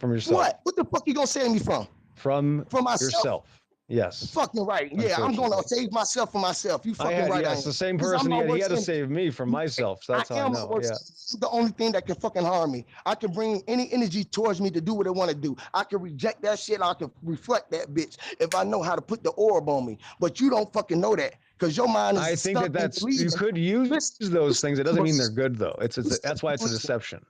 From yourself. What? What the fuck you gonna save me from? From myself. Yourself. Yes. Fucking right. Yeah, I'm gonna save myself from myself. You fucking right. Yes, the same person. He had to save me from myself. So that's how I know. Yeah. The only thing that can fucking harm me. I can bring any energy towards me to do what I want to do. I can reject that shit. I can reflect that bitch if I know how to put the orb on me. But you don't fucking know that because your mind is. I think that's you could use those things. It doesn't mean they're good though. That's why it's a deception.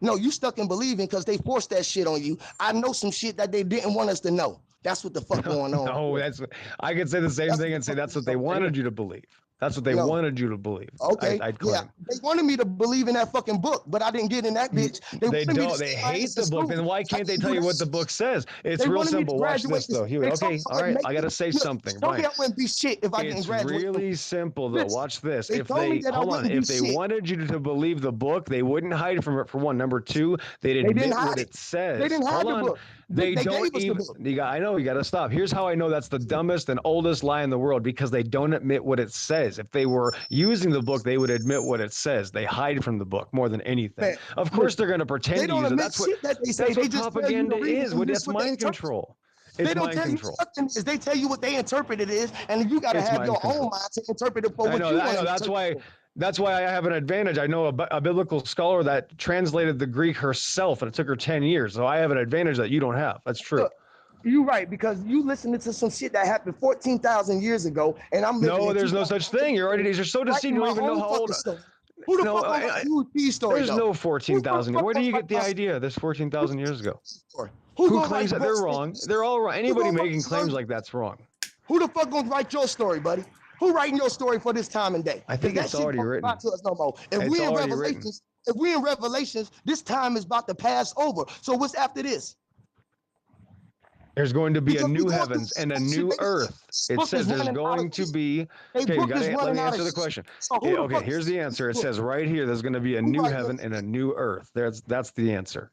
No, you stuck in believing because they forced that shit on you. I know some shit that they didn't want us to know. That's what the fuck going on. No, I could say the same thing and say that's what they wanted you to believe. That's what they wanted you to believe. Okay, yeah, they wanted me to believe in that fucking book, but I didn't get in that bitch. They don't. They hate the book. Then why can't they tell you what the book says? It's real simple. Watch this though. Okay, all right. I gotta say something. Don't I wouldn't be shit if I didn't graduate. It's really simple though. Watch this. If they if they wanted you to believe the book, they wouldn't hide from it. For one, number two, they'd admit what it says. They didn't hide the book. They don't even. I know you got to stop. Here's how I know that's the dumbest and oldest lie in the world because they don't admit what it says. If they were using the book, they would admit what it says. They hide from the book more than anything. Of course, they're going to pretend to use it. That's what propaganda is. That's mind control. It's mind control. They tell you what they interpret it is, and you got to have your own mind to interpret it for what you want. That's why I have an advantage. I know a biblical scholar that translated the Greek herself, and it took her 10 years. So I have an advantage that you don't have. That's true. Look, you're right, because you listening to some shit that happened 14,000 years ago, and I'm no, there's no such thing. You're so deceived. You don't even know how old. Who the fuck you these stories? There's no 14,000. Where do you get the idea? There's 14,000 years ago. Who claims that they're wrong? They're all wrong. Anybody making claims like that's wrong. Who the fuck gonna write your story, buddy? Who writing your story for this time and day? I think it's already written. To us no more. If we in Revelations, this time is about to pass over. So what's after this? There's going to be a new heavens and a new earth. It says there's going to be. Okay, you gotta let me answer the question. Okay, here's the answer. It says right here, there's going to be a new heaven and a new earth. That's the answer.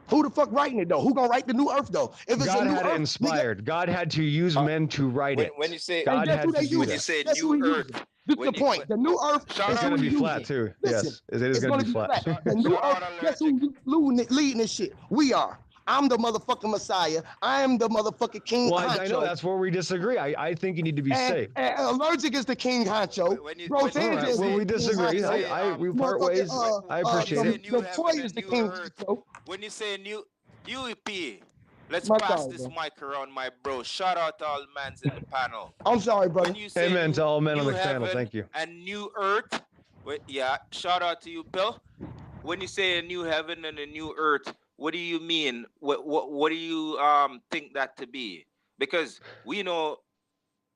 Who the fuck writing it though? Who gonna write the new earth though? If it's God had it inspired. God had to use men to write it. When you say God had to do when you say new earth, this is the point. The new earth is going to be flat too. Yes, it is going to be flat. The new earth. Guess who's leading this shit? We are. I'm the motherfucking Messiah. I am the motherfucking King Honcho. I know that's where we disagree. I think you need to be saved. Allergic is the King Honcho. Well, we disagree. We part ways. I appreciate it. The toy is the King Honcho. When you say new UEP, let's pass this mic around, my bro. Shout out to all the mans in the panel. I'm sorry, brother. Amen to all men on the panel. Thank you. And new earth. Yeah, shout out to you, Bill. When you say a new heaven and a new earth, what do you mean? What do you think that to be? Because we know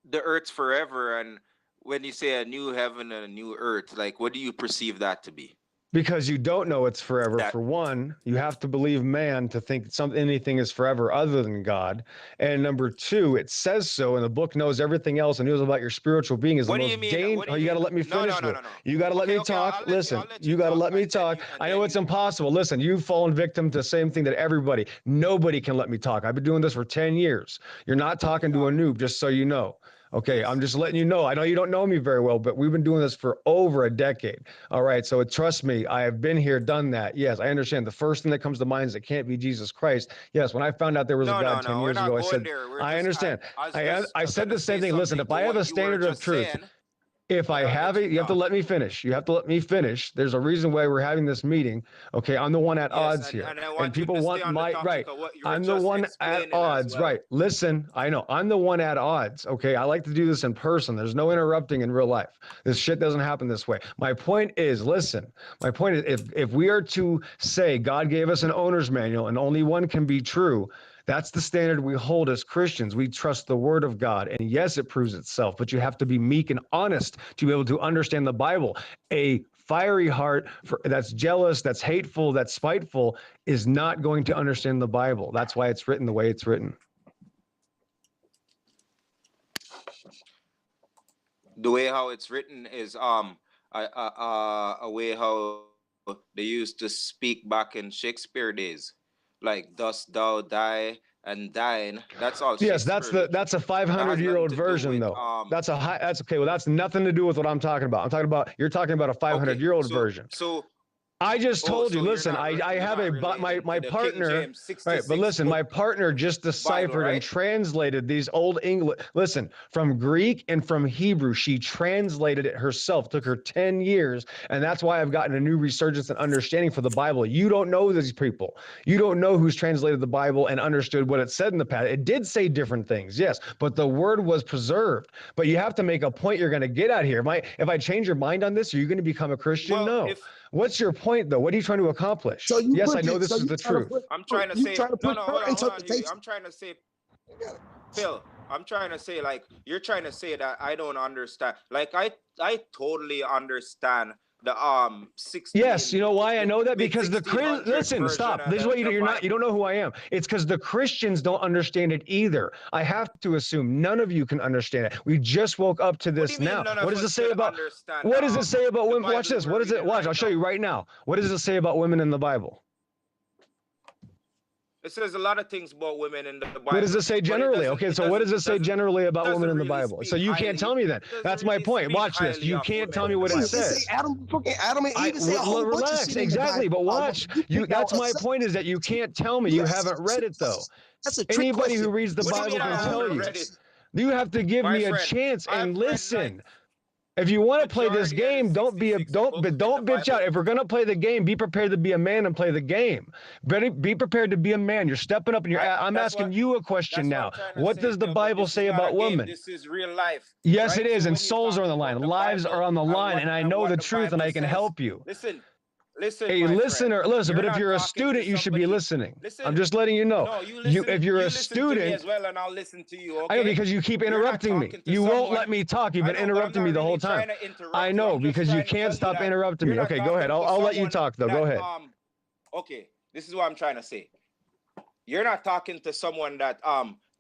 the earth's forever, and when you say a new heaven and a new earth, like what do you perceive that to be? Because you don't know it's forever. For one, you have to believe man to think anything is forever other than God. And number two, it says so, and the book knows everything else and knows about your spiritual being is the most dangerous. Oh, you got to let me finish. No. You got to let me talk. Listen, you got to let me talk. I know it's impossible. Listen, you've fallen victim to the same thing that everybody. Nobody can let me talk. I've been doing this for 10 years. You're not talking to a noob, just so you know. Okay, I'm just letting you know. I know you don't know me very well, but we've been doing this for over a decade. All right, so trust me, I have been here, done that. Yes, I understand. The first thing that comes to mind is it can't be Jesus Christ. Yes, when I found out there was a God 10 years ago, I said, I understand. I said the same thing. Listen, if I have a standard of truth, if I have it, you have to let me finish. You have to let me finish. There's a reason why we're having this meeting. Okay, I'm the one at odds here. And people want my, right. I'm the one at odds, right. Listen, I know. I'm the one at odds, okay? I like to do this in person. There's no interrupting in real life. This shit doesn't happen this way. My point is, listen, my point is, if we are to say God gave us an owner's manual and only one can be true, that's the standard we hold as Christians. We trust the word of God. And yes, it proves itself, but you have to be meek and honest to be able to understand the Bible. A fiery heart that's jealous, that's hateful, that's spiteful is not going to understand the Bible. That's why it's written the way it's written. The way how it's written is a way how they used to speak back in Shakespeare days. Like dost thou die and thine. That's all. Yes, that's a 500-year-old version though. That's okay. Well, that's nothing to do with what I'm talking about. You're talking about a 500-year-old version. So I just Oh, told you, so you're listen, not I you're have not my relating to the King partner, James right? But 66 listen, my book partner just Bible, deciphered and right? translated these old English. Listen, from Greek and from Hebrew, she translated it herself. Took her 10 years, and that's why I've gotten a new resurgence and understanding for the Bible. You don't know these people. You don't know who's translated the Bible and understood what it said in the past. It did say different things, yes, but the word was preserved. But you have to make a point you're going to get out here. If I change your mind on this, are you going to become a Christian? Well, No. if What's your point, though? What are you trying to accomplish? So you Yes, I put know it. this So is you the trying to truth. put. I'm trying to You say, trying to no, put no, her hold on, Huey. interpretation. I'm trying to say, Phil, I'm trying to say, like, you're trying to say that I don't understand. Like, I totally understand the 16. Yes, you know why I know that? mid Because the 1600 listen, version stop. of This is what the you're not. You Bible. don't know who I am. It's because the Christians don't understand it either. I have to assume none of you can understand it. We just woke up to What do this you mean now. none What of does it us say could about? understand What does it say about the women? Watch Bible this. we're What is it? reading Watch. right I'll show now? you right now. What does it say about women in the Bible? It says a lot of things about women in the Bible. What does it say generally? Okay, so what does it say generally about women in the Bible? So you can't tell me that. That's my point. Watch this. You can't tell me what it It say says. Adam and Eve. It say a whole bunch of Relax, shit in the exactly. Bible. But watch, that's my point is that you can't tell me. You haven't read it though. That's a trick Anybody question. who reads the What do you Bible mean I can tell haven't you. read it? You have to give My me a friend, chance I've and read listen. like If you want to play this majority of the game, don't 66 books in the bitch out. Bible. If we're gonna play the game, be prepared to be a man and play the game. Be prepared to be a man. You're stepping up and I'm asking you a question That's what now. I'm trying to What say, does the Phil. But Bible this is say not a about game. women? This is real life. Yes, it Right? is, So and when you're souls are on talking the line. about the Lives are Bible on the line, what and I know the the truth, and Bible I can says, help you. Listen, A my listener, friend. listen, You're but if not you're a talking to student, you should be somebody. listening. I'm Listen. just letting you know. No, you listen. If you're You a listen to me student, as well, and I'll listen to you. I know Okay? because you keep You're not interrupting me. talking to You won't let someone. me talk. You've I been know, but I'm interrupting not me the whole really time. trying to interrupt I you. know I'm just because you trying to can't tell you stop that interrupting you're me. not Okay, go ahead. talking to I'll let you someone talk though. Go that, ahead. Okay, this is what I'm trying to say. You're not talking to someone that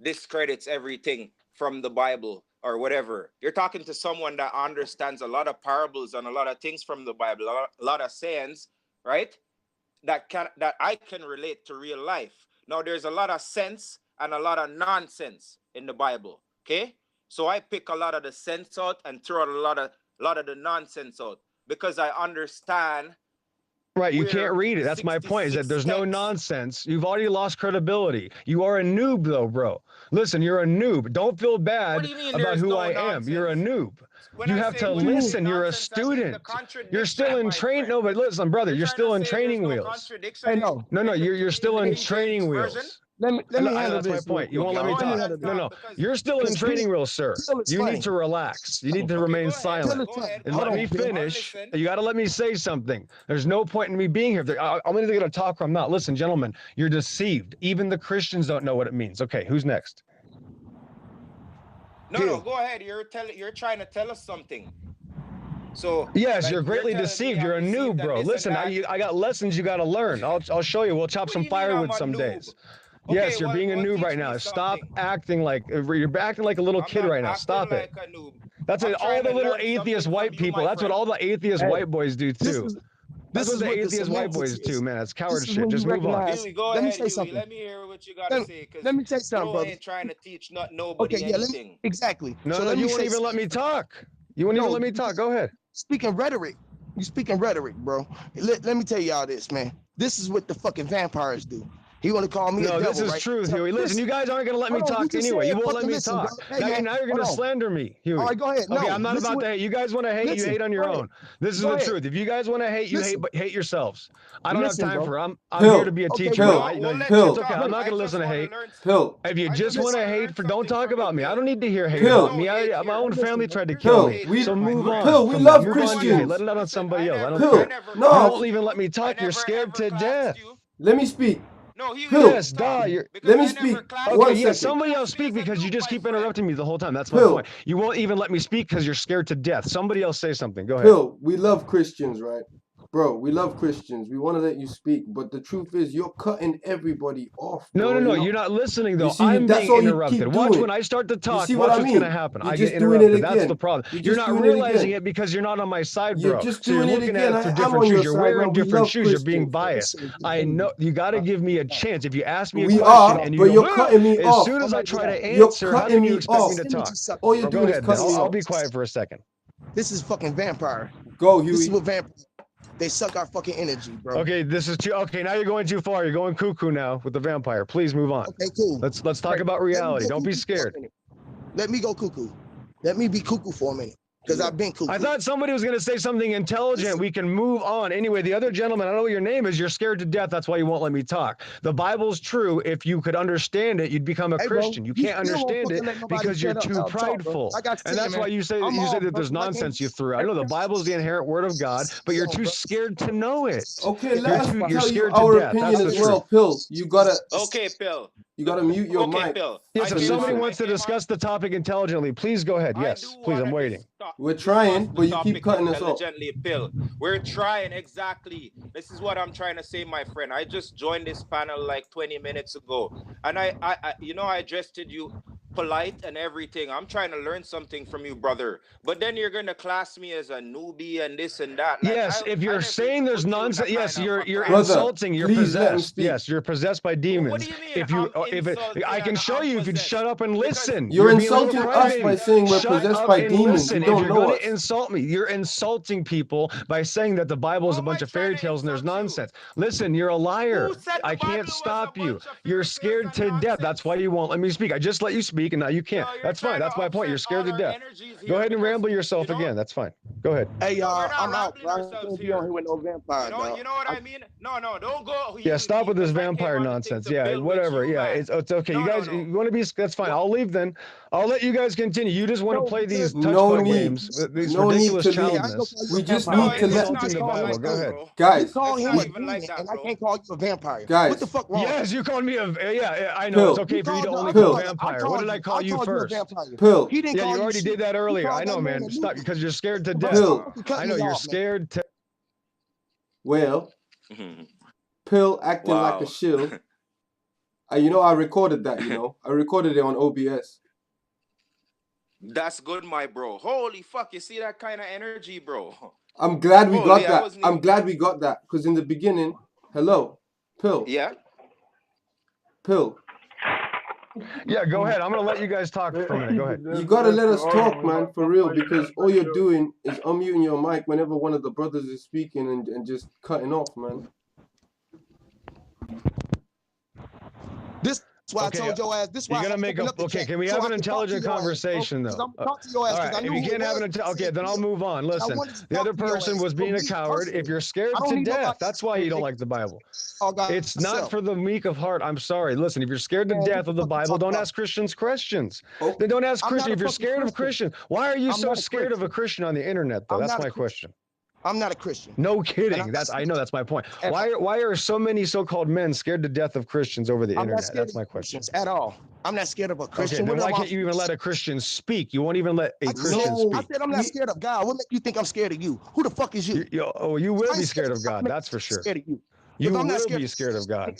discredits everything from the Bible or whatever. You're talking to someone that understands a lot of parables and a lot of things from the Bible, a lot of sayings, right? That I can relate to real life. Now there's a lot of sense and a lot of nonsense in the Bible. Okay? So I pick a lot of the sense out and throw out a lot of the nonsense out because I understand. Right, you can't read it. That's my point, is that there's no nonsense. You've already lost credibility. You are a noob, though, bro. Listen, you're a noob. Don't feel bad about who I am. You're a noob. You have to listen. You're a student. You're still in training. No, but listen, brother, you're still in training wheels. Hey, no. No, you're still in training wheels. Let me handle That's my this. point. You won't let me talk. No, you're still in training wheels, sir. You need to relax. You need to remain silent and let me finish. You got to let me say something. There's no point in me being here. I'm either going to talk or I'm not. Listen, gentlemen, you're deceived. Even the Christians don't know what it means. Okay, who's next? No, go ahead. You're trying to tell us something. So yes, like, you're greatly deceived. You're a noob, bro. Listen, I got lessons you got to learn. I'll show you. We'll chop some firewood some days. Okay, yes, you're being a noob right now. Stop acting like you're acting like a little kid right now. Stop it. That's what all the little atheist white people. That's what all the atheist white boys do too. That's what the atheist white boys do, man. It's coward shit. Just move on. Huey, go ahead, Huey. Let me hear what you got to say. Let me say something, brother. Ain't trying to teach nobody anything. Exactly. No, you won't even let me talk. You won't even let me talk. Go ahead. Speaking rhetoric. You speaking rhetoric, bro. Let me tell y'all this, man. This is what the fucking vampires do. He want to call me a devil, this is right? truth, Huey. Listen, you guys aren't going to let me talk anyway. You won't let me talk. Now you're going to slander me, Huey. All right, go ahead. Okay, I'm not about to hate. You guys want to hate, you hate on your own. This is the truth. If you guys want to hate, you hate yourselves. I don't have time for I'm here to be a teacher. It's okay. I'm not going to listen to hate. If you just want to hate, don't talk about me. I don't need to hear hate about me. My own family tried to kill me. So move on. We love Christians. Let it out on somebody else. I don't care. You won't even let me talk. You're scared to death. Let me speak. No, yes, duh. Let me speak. Okay, yeah, somebody else speak because you just keep interrupting me the whole time. That's my point. You won't even let me speak because you're scared to death. Somebody else say something. Go ahead. Phil, we love Christians, right? Bro, we love Christians. We want to let you speak, but the truth is you're cutting everybody off. Bro. No, you're not listening though. See, I'm being interrupted. Watch doing. when I start to talk. You Watch what's going to happen. I get interrupted. That's the problem. You're not realizing it because you're not on my side, bro. So you're looking at it through different shoes. You're wearing different shoes. You're being biased. I know. You got to give me a chance. If you ask me a question and you you're cutting me off. As soon as I try to answer, how do you expect me to talk? All you're doing is cutting me off. I'll be quiet for a second. This is fucking vampire. Go, Huey. This is what vampire. They suck our fucking energy, bro. Okay, this is too. Okay, now you're going too far. You're going cuckoo now with the vampire. Please move on. Okay, cool. Let's talk about reality. Don't be scared. Let me go cuckoo. Let me be cuckoo for a minute. Because I've been cuckoo. I thought somebody was going to say something intelligent. We can move on. Anyway, the other gentleman, I don't know what your name is. You're scared to death. That's why you won't let me talk. The Bible's true. If you could understand it, you'd become a Christian. You can't understand it because you're too prideful. And that's why you say that there's nonsense you threw. I know the Bible's the inherent word of God, but you're too scared to know it. Okay, let us tell you our opinion as well, Pill. You gotta. Okay, Pill. You gotta mute your mic. Pill. Yes, if somebody wants to discuss the topic intelligently, please go ahead. Yes, please, I'm waiting. We're trying, but you keep cutting us off. Pill. We're trying, exactly. This is what I'm trying to say, my friend. I just joined this panel like 20 minutes ago, and I addressed you polite and everything. I'm trying to learn something from you, brother. But then you're gonna class me as a newbie and this and that. Like, yes, if you're saying there's nonsense, yes, you're insulting. You're possessed. Yes, you're possessed by demons. What do you mean? I can show you if you'd shut up and listen. You're insulting us by saying we're possessed by demons. You don't know us. If you're going to insult me, you're insulting people by saying that the Bible is a bunch of fairy tales and there's nonsense. Listen, you're a liar. I can't stop you. You're scared to death. That's why you won't let me speak. I just let you speak, and now you can't. That's fine. That's my point. You're scared to death. Go ahead and ramble yourself again. That's fine. Go ahead. Hey, y'all, I'm out. I don't be on here with no vampire. You know what I mean? No, don't go. Yeah, stop with this vampire nonsense. Yeah, whatever. Yeah, it's okay. You guys, you want to be? That's fine. I'll leave then. I'll let you guys continue. You just want to play these touchdown games, these ridiculous childness. We just need to let the Bible. Go ahead, guys. Call him a demon, and I can't call you a vampire. Guys, what the fuck wrong? Yes, you called me a. Yeah, I know. It's okay for you to only call a vampire. What did I call you first? Pill. Yeah, you already did that earlier. I know, man. Stop, because you're scared to death. Pill. I know you're scared to. Well, Pill acting like a shill. You know, I recorded that. You know, I recorded it on OBS. That's good, my bro. Holy fuck, you see that kind of energy, bro? I'm glad we got that. I'm glad we got that, because in the beginning, hello, Pill. Yeah. Pill. Yeah, go ahead. I'm gonna let you guys talk for a minute. Go ahead. You gotta let us talk, man, for real, because all you're doing is unmuting your mic whenever one of the brothers is speaking and just cutting off, man. That's why I told your ass. This why you're gonna make up. Okay, can we have an intelligent conversation though? All right. If you can't have an okay, then I'll move on. Listen, the other person was being a coward. If you're scared to death, that's why you don't like the Bible. It's not for the meek of heart. I'm sorry. Listen, if you're scared to death of the Bible, don't ask Christians questions. Then don't ask Christians. If you're scared of Christians, why are you so scared of a Christian on the internet though? That's my question. I'm not a Christian. No kidding. I know that's my point. Why are so many so-called men scared to death of Christians over the internet? That's my question. At all. I'm not scared of a Christian. Okay, then why can't you even let a Christian speak? You won't even let a Christian speak. I said I'm not scared of God. What makes you think I'm scared of you? Who the fuck is you? You will be scared of God. That's for sure. Scared of you. You will be scared of God.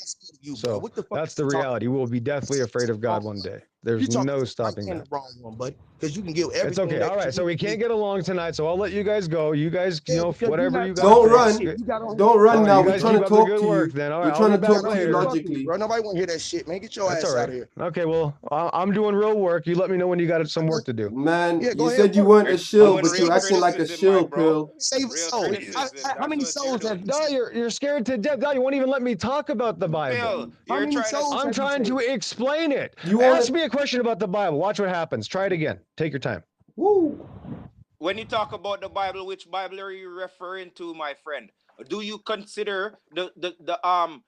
So that's the reality. You will be deathly afraid of God one day. There's no stopping that. Wrong one, buddy. Because you can get everything. It's okay. All right. So we can't get along tonight. So I'll let you guys go. You guys, whatever you guys. Don't run. Don't run now. We're trying to talk to you. We're trying to talk to you logically. Bro, nobody want to hear that shit, man. Get your ass out of here. Okay. Well, I'm doing real work. You let me know when you got some work to do. Man, you said you weren't a shill, but you're acting like a shill, Pill. Save a soul. How many souls have you? No, you're scared to death. No, you won't even let me talk about the Bible. I'm trying to explain it. Ask me a question about the Bible. Watch what happens. Try it again. Take your time. Woo. When you talk about the Bible, which Bible are you referring to, my friend? Do you consider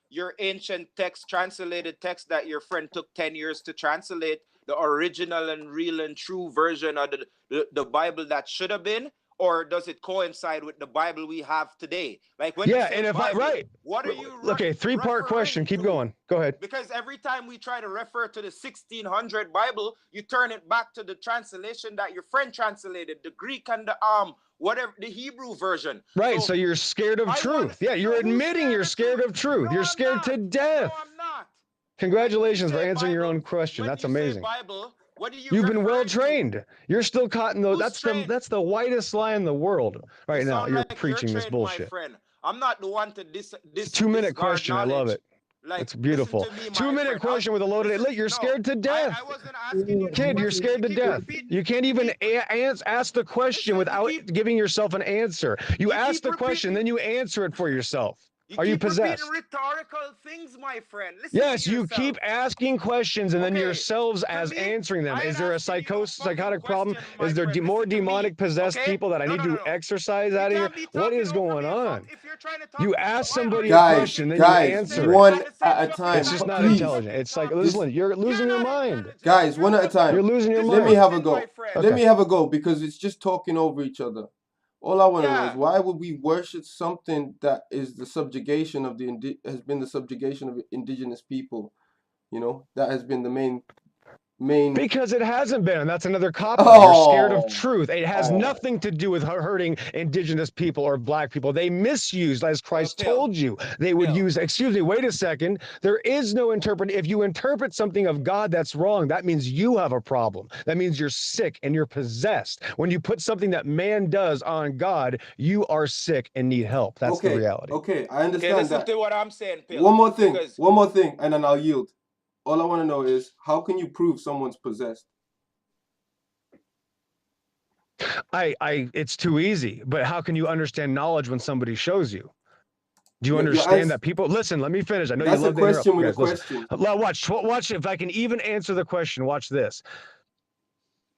your ancient text, translated text that your friend took 10 years to translate, the original and real and true version of the Bible that should have been? Or does it coincide with the Bible we have today? Like when and if Bible, what are you? Okay, three-part question. Keep going. Go ahead. Because every time we try to refer to the 1600 Bible, you turn it back to the translation that your friend translated, the Greek and the whatever, the Hebrew version. Right. So you're scared of truth. Yeah, you're admitting you're scared of truth. You're scared to death. No, I'm not. Congratulations for answering your own question. That's amazing. You've been well trained. You're still caught in those. That's the whitest lie in the world right now. You're preaching this bullshit. My friend. I'm not the one to this 2-minute question. I love it. Like, It's beautiful. listen to me, my 2-minute friend. question with a loaded. Look, you're scared to death. I wasn't asking you. Kid, you're scared to death. You can't even ask the question without giving yourself an answer. You ask the question, then you answer it for yourself. Are you possessed? Repeating rhetorical things, my friend. Listen Yes, to you yourself. keep asking questions and then yourselves as answering them. Is there a psychotic problem? Is there more demonic possessed people that I need to exercise out of here? What is going on? You ask somebody a question, then you answer one it. at a time. It's just not Please. intelligent. It's like, listen, you're losing your mind. Guys, one at a time. You're losing your mind. Let me have a go. Okay. Let me have a go because it's just talking over each other. All I want to know is why would we worship something that is the subjugation of has been the subjugation of indigenous people? You know, that has been the main. Because it hasn't been, and that's another cop out. You're scared of truth. It has nothing to do with hurting indigenous people or black people. They misused, as Christ told you, they would use, excuse me, wait a second. There is no interpret. If you interpret something of God that's wrong, that means you have a problem. That means you're sick and you're possessed. When you put something that man does on God, you are sick and need help. That's the reality. Okay, I understand listen that. to what I'm saying, Bill. One more thing, and then I'll yield. All I want to know is, how can you prove someone's possessed? It's too easy, but how can you understand knowledge when somebody shows you? Do you understand that people, listen, let me finish. I know you love to interrupt. That's a question with a question. Watch if I can even answer the question. Watch this.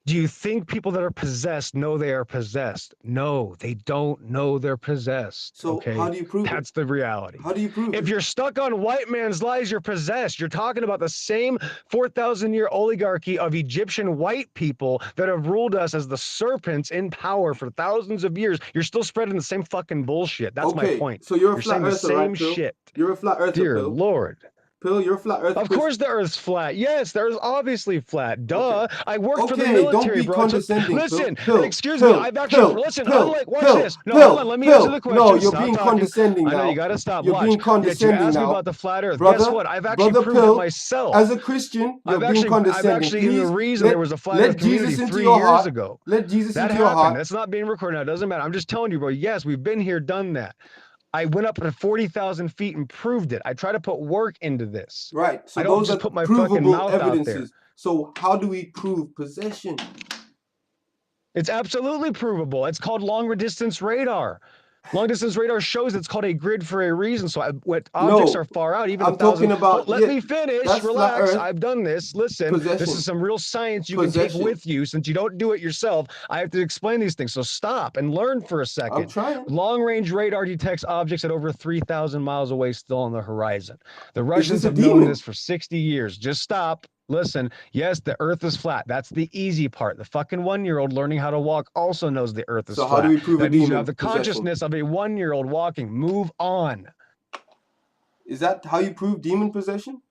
Do you think people that are possessed know they are possessed? No, they don't know they're possessed. So how do you prove it? That's the reality. How do you prove it? If you're stuck on white man's lies, you're possessed. You're talking about the same 4,000-year oligarchy of Egyptian white people that have ruled us as the serpents in power for thousands of years. You're still spreading the same fucking bullshit. That's my point. So you're a flat earther, right, Phil? Shit. You're a flat earther, Dear Phil. Lord. Phil, you're a flat earth. Of course the earth's flat. Yes, the earth's obviously flat. Duh. Okay. I worked for the military, don't be bro. condescending. Listen, Phil, excuse me. I've actually watch this. No, hold on. Let me answer the question. No, you're stop being talking. condescending now. I know you gotta stop. You're being condescending you asked now. me about the flat earth. Brother, Guess what? I've actually proved it myself. As a Christian, you're being condescending. I've actually the reason there was a flat earth community 3 years ago. Let Jesus into your heart. That's not being recorded now. It doesn't matter. I'm just telling you, bro. Yes, we've been here, done that. I went up to 40,000 feet and proved it. I try to put work into this. Right. So I don't those just are put my provable fucking mouth evidences. out there. So how do we prove possession? It's absolutely provable. It's called long distance radar. Long distance radar shows it's called a grid for a reason. So what objects are far out, even I'm talking about. Let me finish. Relax. I've done this. Listen, possession. This is some real science you can take with you. Since you don't do it yourself, I have to explain these things. So stop and learn for a second. I'm trying. Long range radar detects objects at over 3,000 miles away, still on the horizon. The Russians have known this for 60 years. Just stop. Listen, yes, the earth is flat. That's the easy part. The fucking 1-year-old learning how to walk also knows the earth is flat. So how do we prove that means you have the consciousness of a 1-year-old walking. Move on. Is that how you prove demon possession?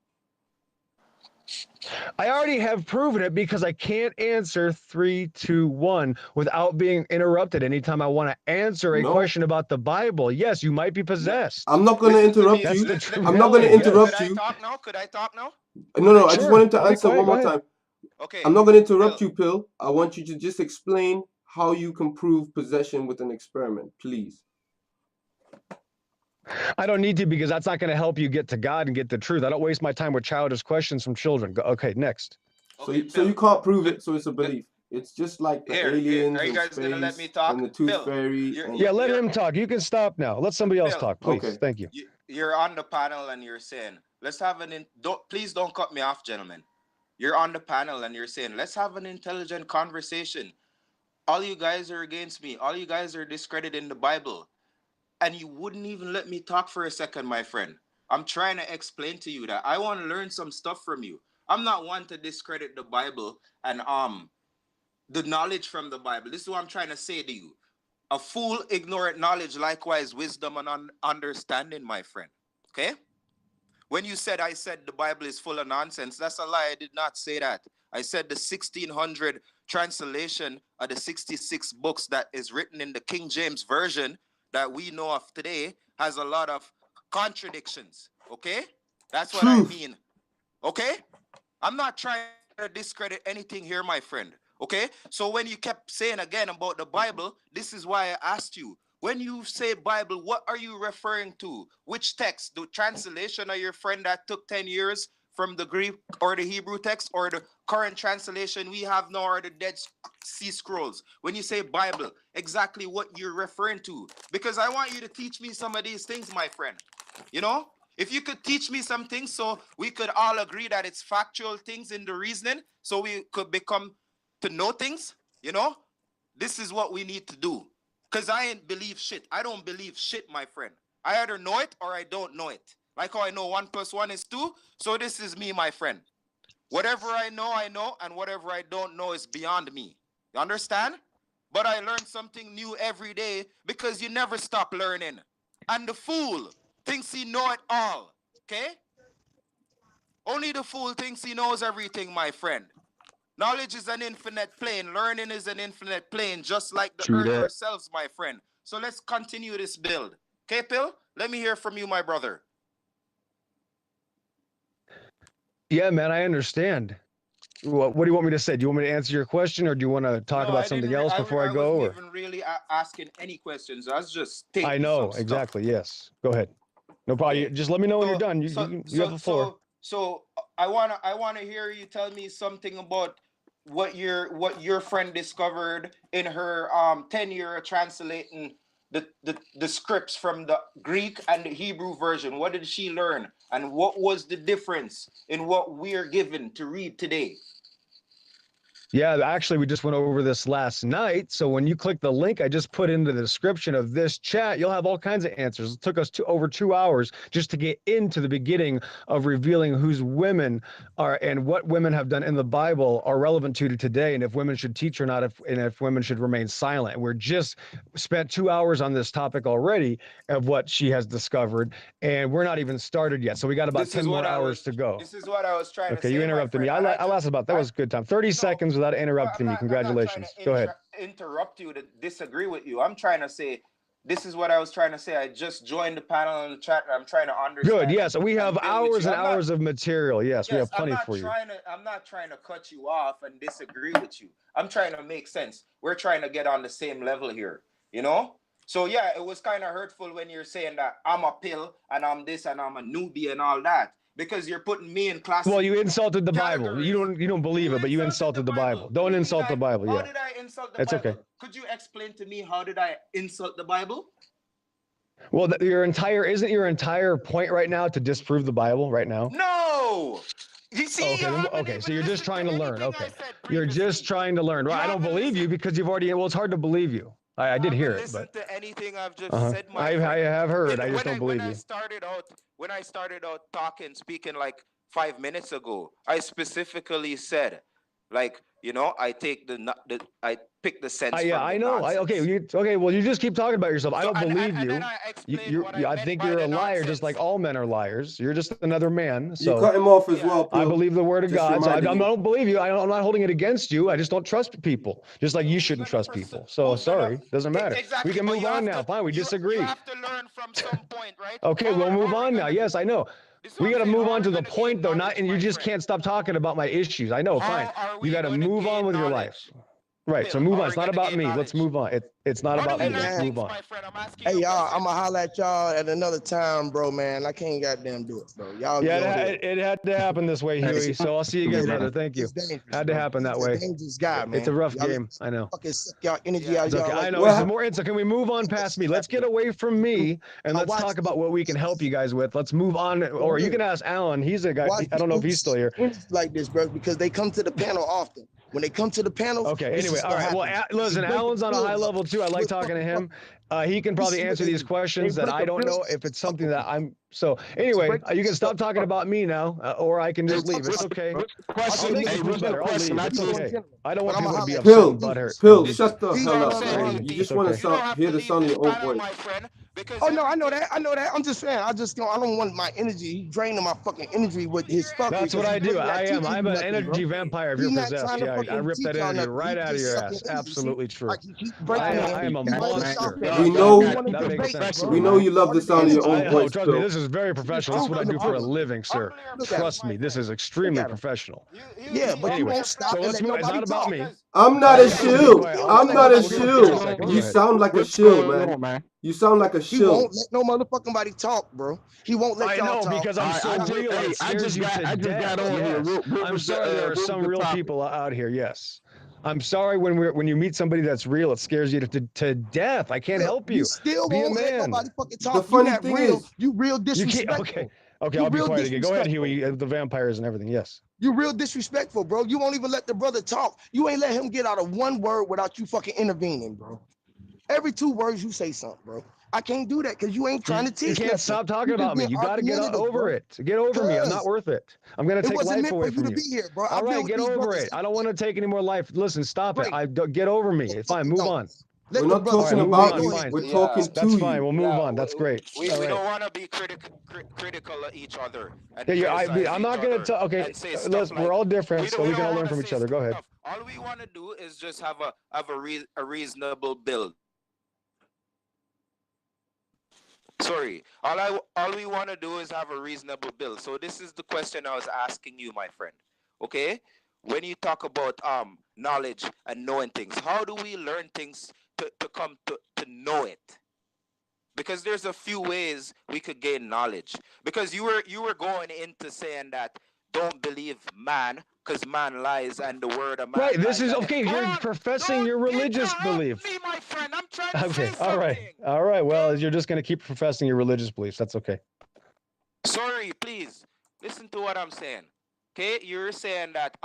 I already have proven it because I can't answer 3, 2, 1 without being interrupted anytime I want to answer a question about the Bible. Yes, you might be possessed. I'm not going to interrupt you. I'm not going to interrupt you. Could I talk now? No, I just want him to answer one more time. Okay. I'm not going to interrupt you, Pill. I want you to just explain how you can prove possession with an experiment, please. I don't need to because that's not going to help you get to God and get the truth. I don't waste my time with childish questions from children. Okay, next. So you can't prove it, so it's a belief. It's just like the aliens are you guys gonna let me talk? And the tooth fairy. Yeah, let him talk. You can stop now. Let somebody else talk, please. Okay. Thank you. You're on the panel and you're saying, let's have please don't cut me off, gentlemen. You're on the panel and you're saying, let's have an intelligent conversation. All you guys are against me. All you guys are discrediting the Bible. And you wouldn't even let me talk for a second, my friend. I'm trying to explain to you that I want to learn some stuff from you. I'm not one to discredit the Bible and the knowledge from the Bible. This is what I'm trying to say to you. A fool ignorant knowledge, likewise wisdom and understanding, my friend. Okay? When you said I said the Bible is full of nonsense, that's a lie. I did not say that. I said the 1600 translation of the 66 books that is written in the King James Version that we know of today has a lot of contradictions. Okay? That's what I mean. Okay? I'm not trying to discredit anything here, my friend. Okay? So when you kept saying again about the Bible, this is why I asked you, When you say Bible, what are you referring to? Which text? The translation of your friend that took 10 years from the Greek or the Hebrew text, or the current translation we have now, or the Dead Sea Scrolls? When you say Bible, exactly what you're referring to. Because I want you to teach me some of these things, my friend. You know? If you could teach me some things so we could all agree that it's factual things in the reasoning, so we could become to know things, you know? This is what we need to do. Because I ain't believe shit. I don't believe shit, my friend. I either know it or I don't know it. Like how I know 1 + 1 is 2. So this is me, my friend. Whatever I know, and whatever I don't know is beyond me. You understand? But I learn something new every day because you never stop learning. And the fool thinks he know it all. Okay? Only the fool thinks he knows everything, my friend. Knowledge is an infinite plane. Learning is an infinite plane, just like the earth ourselves, my friend. So let's continue this build. Okay, Pill? Let me hear from you, my brother. Yeah, man, I understand. What do you want me to say? Do you want me to answer your question, or do you want to talk about something else before I go? I wasn't even really asking any questions. I was just stating I know, some exactly. stuff. Yes. Go ahead. No problem. Okay. Just let me know when you're done. You have the floor. So I wanna hear you tell me something about what your friend discovered in her 10-year translating the scripts from the Greek and the Hebrew version. What did she learn, and what was the difference in what we're given to read today? Yeah, actually, we just went over this last night. So when you click the link I just put into the description of this chat, you'll have all kinds of answers. It took us over 2 hours just to get into the beginning of revealing whose women are and what women have done in the Bible are relevant to today, and if women should teach or not, and if women should remain silent. We're just spent 2 hours on this topic already of what she has discovered, and we're not even started yet. So we got about 10 more hours to go. This is what I was trying to say. Okay, you interrupted me. I lasted about, that was a good time. 30 seconds without interrupting me. Congratulations. Go ahead. Interrupt you to disagree with you. I'm trying to say, this is what I was trying to say. I just joined the panel on the chat, and I'm trying to understand. Good. Yes, we have hours and hours of material. Yes, we have plenty for you. I'm not trying to cut you off and disagree with you. I'm trying to make sense. We're trying to get on the same level here, you know? So yeah, it was kind of hurtful when you're saying that I'm a pill and I'm this and I'm a newbie and all that, because you're putting me in class. Well, you insulted the Bible. You don't believe it, but you insulted the Bible. Don't insult the Bible. Yeah. How did I insult the Bible? It's okay. Could you explain to me how did I insult the Bible? Well, isn't your entire point right now to disprove the Bible right now? No. You see, okay, so you're just trying to learn. Okay, you're just trying to learn. Well, I don't believe you because you've already. Well, it's hard to believe you. I did hear it, but to anything I've just said. I have heard. I just don't believe you. When I started out speaking like 5 minutes ago, I specifically said, like, you know, I pick the sense. Yeah, I know. Okay. Well, you just keep talking about yourself. I don't believe you. I think you're a liar, just like all men are liars. You're just another man. So you cut him off as well. I believe the word of God. So I don't believe you. I'm not holding it against you. I just don't trust people, just like you shouldn't trust people. So sorry, doesn't matter. We can move on now. Fine, we disagree. You have to learn from some point, right? Okay, we'll move on now. Yes, I know. We got to move on to the point, though, and you just can't stop talking about my issues. I know, fine. You got to move on with your life. Right, so move on. It's not about me. Let's move on. It's not about me. Let's move on. Hey, y'all, I'm going to holler at y'all at another time, bro, man. I can't goddamn do it, bro. Y'all. Yeah, it had to happen this way, Huey. So I'll see you again, brother. Thank you. Had to happen that way. Dangerous guy, man. It's a rough game. I know. Fucking suck y'all energy out, y'all. I know. This is more. So can we move on past me? Let's get away from me and let's talk about what we can help you guys with. Let's move on. Or you can ask Alan. He's a guy. I don't know if he's still here. Like this, bro, because they come to the panel often. When they come to the panel. Okay, anyway, all right. Well, listen, Alan's on a high level too. I like talking to him. He can probably answer these questions that I don't know if it's something that I'm. So anyway, you can stop talking about me now, or I can just leave. It's okay. I'll leave. It's okay. I don't want people to be upset and butthurt. Pill, shut the hell up, man. You just want to hear the sound of your own voice. Oh no, I know that. I'm just saying. I don't want my energy draining my fucking energy with his fucking. That's what I do. I'm an energy vampire if you're possessed. Yeah, I rip that energy right out of your ass. Absolutely true. I am a monster. We know that makes sense. We know you love the sound of your own voice. Trust me, this is very professional. This is what I do for a living, sir. Trust me, this is extremely professional. Yeah, but you won't stop and let nobody talk. I'm not a shill. I'm not a shill. You sound like a shill, man. You sound like a shill. He won't let no motherfucking body talk, bro. He won't let y'all talk. I know, because I'm so real. I just got on here. I'm sorry, there are some real people out here. Yes. I'm sorry when you meet somebody that's real, it scares you to death. I can't help you. You still won't let nobody fucking talk. The funny thing is, you real disrespectful. Okay, I'll be quiet again. Go ahead, Huey. The vampires and everything. Yes. You real disrespectful, bro. You won't even let the brother talk. You ain't let him get out of one word without you fucking intervening, bro. Every 2 words you say something, bro. I can't do that because you ain't trying to teach. You can't stop talking about me. You got to get over it. Get over me. I'm not worth it. I'm going to take life away from you. Bro. All right, get over it. I don't want to take any more life. Listen, stop it. Get over me. It's fine. Move on. We're not talking about you. We're talking to you. That's fine. We'll move on. That's great. We don't want to be critical of each other. I'm not going to tell. Okay, we're all different, so we can all learn from each other. Go ahead. All we want to do is just have a reasonable build. Sorry, all we want to do is have a reasonable build. So this is the question I was asking you, my friend. Okay, when you talk about knowledge and knowing things, how do we learn things to come to know it? Because there's a few ways we could gain knowledge. Because you were going into saying that don't believe man, because man lies and the word of man. Right. This lies. is okay. You're professing your religious belief. Me, my friend. I'm trying to say something. All right. Well, you're just going to keep professing your religious beliefs. That's okay. Sorry, please listen to what I'm saying. Okay, you're saying that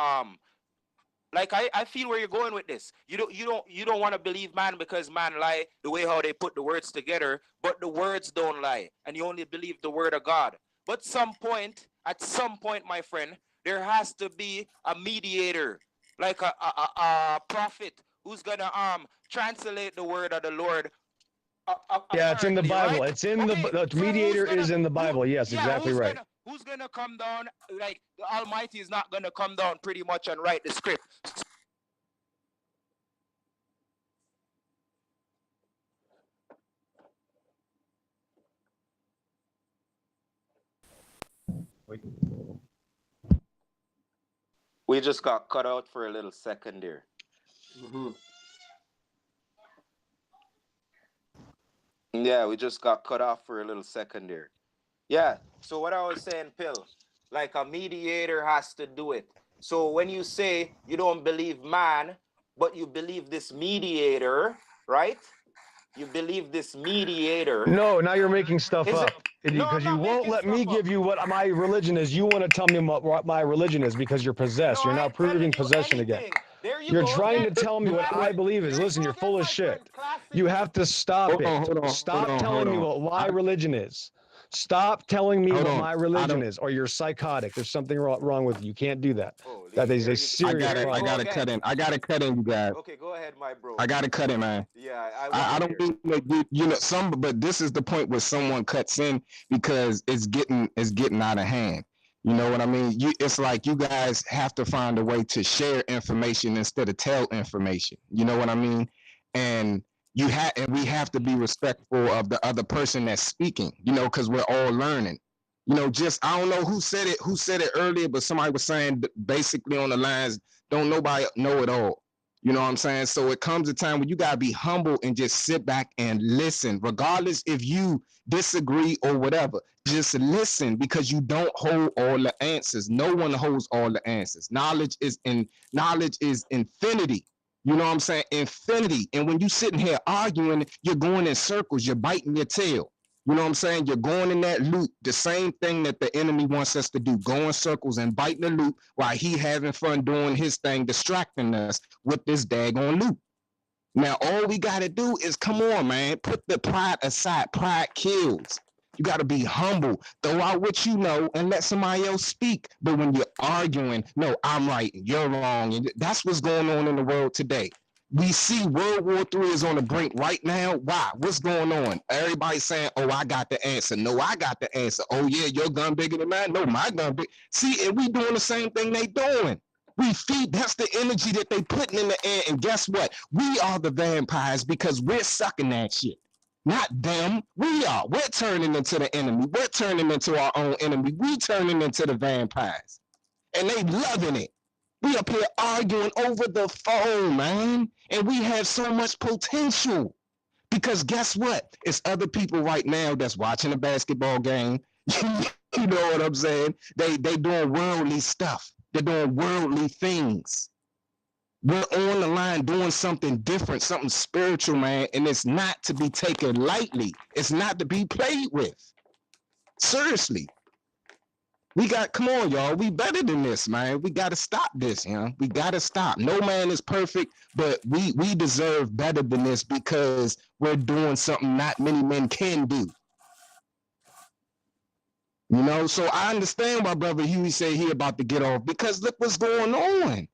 like I feel where you're going with this. You don't want to believe man because man lie the way how they put the words together, but the words don't lie, and you only believe the word of God. But at some point, my friend, there has to be a mediator, like a prophet who's gonna translate the word of the Lord. Yeah, it's in the Bible. Right? It's in the mediator is in the Bible. Yes, exactly right. Who's gonna come down? Like the Almighty is not gonna come down pretty much and write the script. We just got cut out for a little second there. Yeah, we just got cut off for a little second there. Yeah, so what I was saying, Pill, like a mediator has to do it. So when you say you don't believe man, but you believe this mediator, right? You believe this mediator. No, now you're making stuff up. Because you won't let me give you what my religion is. You want to tell me what my religion is because you're possessed. You're now proving possession again. You're trying to tell me what I believe is. Listen, you're full of shit. You have to stop it. Stop telling me what my religion is. Stop telling me what my religion is, or you're psychotic. There's something wrong with you. You can't do that. That is a serious problem. I gotta cut in. I gotta cut in, you guys. Okay, go ahead, my bro. I gotta cut in, man. Yeah, I don't mean that you know some, but this is the point where someone cuts in because it's getting out of hand. You know what I mean? It's like you guys have to find a way to share information instead of tell information. You know what I mean? And we have to be respectful of the other person that's speaking, you know, because we're all learning. You know, I don't know who said it earlier, but somebody was saying basically on the lines, don't nobody know it all. You know what I'm saying? So it comes a time when you gotta be humble and just sit back and listen, regardless if you disagree or whatever. Just listen, because you don't hold all the answers. No one holds all the answers. Knowledge is infinity. You know what I'm saying? Infinity. And when you sitting here arguing, you're going in circles, you're biting your tail. You know what I'm saying? You're going in that loop, the same thing that the enemy wants us to do, go in circles and biting the loop while he having fun doing his thing, distracting us with this daggone loop. Now, all we got to do is, come on, man, put the pride aside. Pride kills. You got to be humble, throw out what you know, and let somebody else speak. But when you're arguing, no, I'm right, you're wrong. And that's what's going on in the world today. We see World War III is on the brink right now. Why? What's going on? Everybody's saying, oh, I got the answer. No, I got the answer. Oh, yeah, your gun bigger than mine. No, my gun big. See, and we doing the same thing they doing. We feed, that's the energy that they putting in the air. And guess what? We are the vampires because we're sucking that shit. Not them. We are. We're turning into the enemy. We're turning into our own enemy. We turning into the vampires. And they loving it. We up here arguing over the phone, man. And we have so much potential. Because guess what? It's other people right now that's watching a basketball game. You know what I'm saying? They doing worldly stuff. They're doing worldly things. We're on the line doing something different, something spiritual, man. And it's not to be taken lightly. It's not to be played with. Seriously. Come on, y'all. We better than this, man. We got to stop this, you know. We got to stop. No man is perfect, but we deserve better than this because we're doing something not many men can do. You know, so I understand why Brother Huey said he about to get off because look what's going on.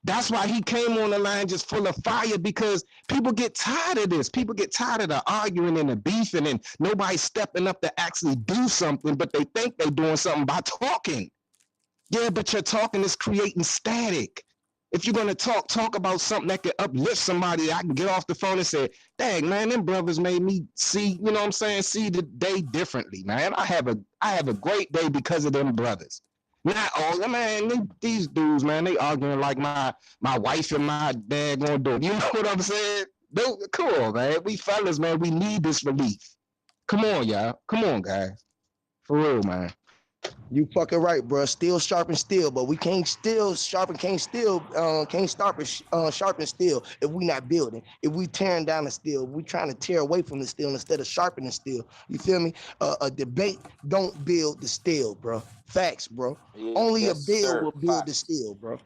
That's why he came on the line just full of fire because people get tired of this. People get tired of the arguing and the beefing and nobody stepping up to actually do something, but they think they're doing something by talking. Yeah, but your talking is creating static. If you're going to talk about something that can uplift somebody, I can get off the phone and say, dang, man, them brothers made me see, you know what I'm saying, see the day differently, man. I have a great day because of them brothers. Not all, man, these dudes, man, they arguing like my wife and my dad gonna do it. You know what I'm saying? Come on, man. We fellas, man, we need this relief. Come on, y'all. Come on, guys. For real, man. You fucking right, bro. Steel sharpen steel, but we can't still sharpen, can't sharpen steel if we not building. If we tearing down the steel, we trying to tear away from the steel instead of sharpening steel. You feel me? A debate don't build the steel, bro. Facts, bro. Yeah, Only yes, a build sir. will build Facts. the steel, bro.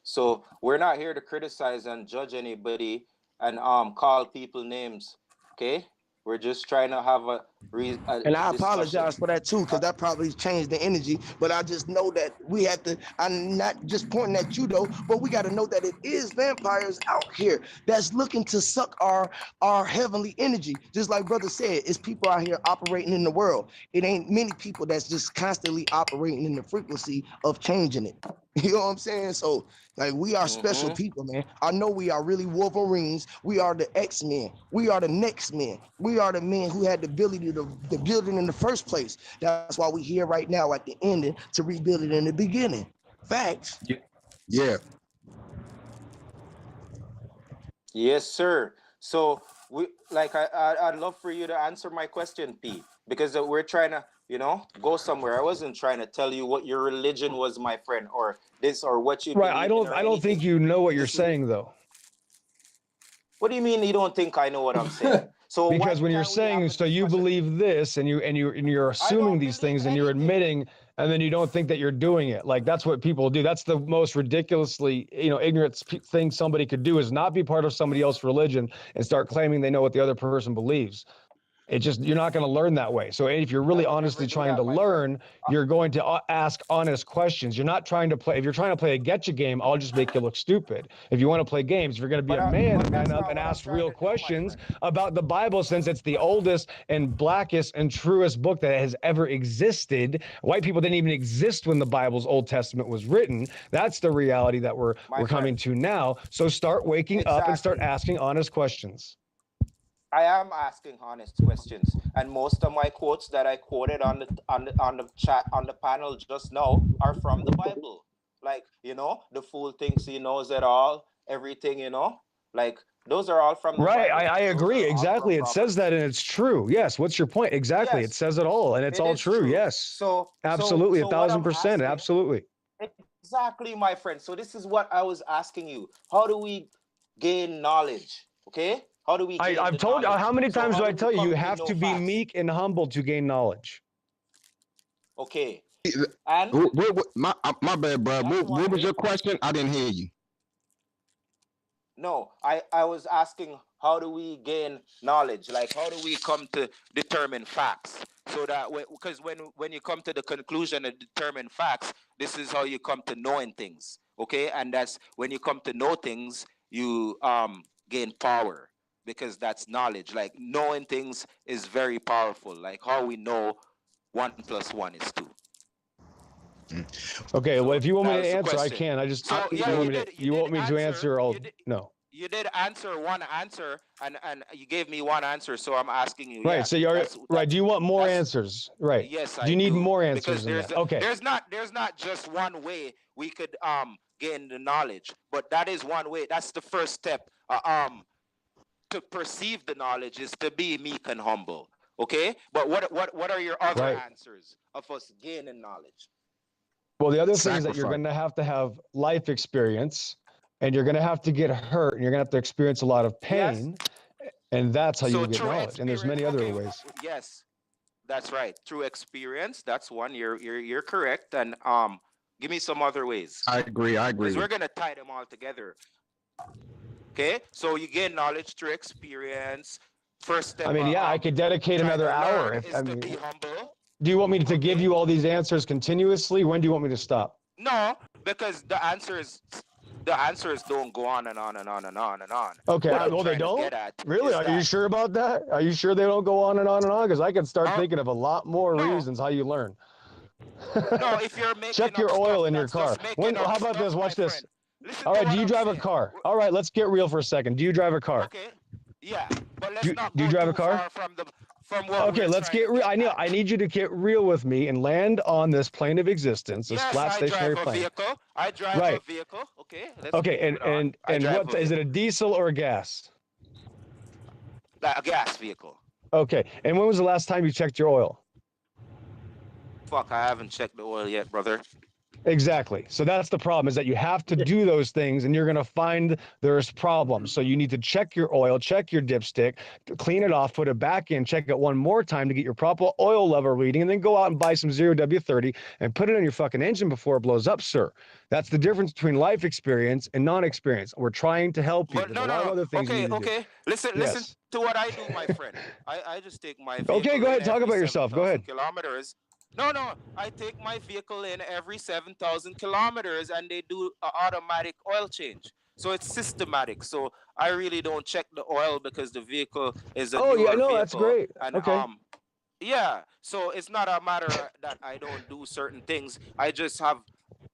So we're not here to criticize and judge anybody and call people names. Okay, we're just trying to have a And I discussion. apologize for that too, because that probably changed the energy. But I just know that we have to, I'm not just pointing at you though, but we got to know that it is vampires out here that's looking to suck our heavenly energy. Just like brother said, it's people out here operating in the world. It ain't many people that's just constantly operating in the frequency of changing it. You know what I'm saying? So like we are special people, man. I know we are really Wolverines. We are the X-Men. We are the next men. We are the men who had the ability to build it in the first place. That's why we're here right now at the ending to rebuild it in the beginning. Facts. Yeah. Yes, sir. So I'd love for you to answer my question, P, because we're trying to, go somewhere. I wasn't trying to tell you what your religion was, my friend, or this or what you right. I don't think you know what you're saying though. What do you mean you don't think I know what I'm saying? So because when you're saying so you believe this and you're assuming these things and you're admitting and then you don't think that you're doing it. Like that's what people do. That's the most ridiculously, ignorant thing somebody could do is not be part of somebody else's religion and start claiming they know what the other person believes. You're not going to learn that way. So if you're really honestly trying to learn, you're going to ask honest questions. You're not trying to play. If you're trying to play a getcha game, I'll just make you look stupid. If you want to play games, if you're going to be a man up and ask real questions about the Bible, since it's the oldest and blackest and truest book that has ever existed. White people didn't even exist when the Bible's Old Testament was written. That's the reality that we're coming to now. So start waking up and start asking honest questions. I am asking honest questions, and most of my quotes that I quoted on the chat on the panel just now are from the Bible. Like the fool thinks he knows it all, everything. Like those are all from the Bible. I agree exactly. It says that, and it's true. Yes. What's your point? Exactly. Yes. It says it all, and it's all true. Yes. So absolutely, 1,000%. Absolutely. Exactly, my friend. So this is what I was asking you. How do we gain knowledge? Okay. How do we I've told you, how many times do I tell you, you have to be meek and humble to gain knowledge. Okay. And my bad, bro. What was your question? I didn't hear you. No, I was asking, how do we gain knowledge? Like, how do we come to determine facts? So that because when you come to the conclusion and determine facts, this is how you come to knowing things. Okay. And that's when you come to know things, you gain power. Because that's knowledge. Like knowing things is very powerful. Like how we know 1 + 1 is 2. Okay, well, if you want me to answer, I can. I just you want me to answer. No. you did answer one answer, and you gave me one answer, so I'm asking you. Right. Yeah, So you're right. Do you want more that's answers? Right. yes, Do I you need do, more because answers than that? Okay. there's not just one way we could gain the knowledge, but that is one way. That's the first step. To perceive the knowledge is to be meek and humble. Okay, but what are your other answers of us gaining knowledge? Well, the other thing is that you're going to have life experience, and you're going to have to get hurt, and you're going to have to experience a lot of pain, and that's how you get knowledge. And there's many other ways. Yes, that's right. Through experience, that's one. You're correct. And give me some other ways. I agree. Because we're gonna tie them all together. Okay, so you gain knowledge through experience. First step. I mean, I could dedicate another hour. If I mean, to be humble. Do you want me to give you all these answers continuously? When do you want me to stop? No, because the answers don't go on and on and on and on and on. Okay, well, they don't? Really? Are you sure about that? Are you sure they don't go on and on and on? Because I can start thinking of a lot more reasons how you learn. No, if you're making check your oil in your car. How about this? Watch this. All right, do you drive a car? All right, let's get real for a second. Do you drive a car? Okay. Yeah, but let's not do you drive a car? Okay, let's get real. I need you to get real with me and land on this plane of existence, this flat stationary plane. I drive a vehicle. Okay. Okay, and what is it? A diesel or a gas? A gas vehicle. Okay, and when was the last time you checked your oil? Fuck, I haven't checked the oil yet, brother. Exactly. So that's the problem, is that you have to do those things, and you're going to find there's problems. So you need to check your oil, check your dipstick, clean it off, put it back in, check it one more time to get your proper oil level reading, and then go out and buy some 0W30 and put it in your fucking engine before it blows up, sir. That's the difference between life experience and non-experience. We're trying to help you. But there's a lot of other things you need to do. Listen to what I do, my friend. I just take my vehicle. Okay, go ahead. Talk about yourself. Go ahead. Kilometers. No, I take my vehicle in every 7,000 kilometers, and they do an automatic oil change. So it's systematic. So I really don't check the oil because the vehicle is a newer vehicle. That's great. And, okay. Yeah, so it's not a matter that I don't do certain things. I just have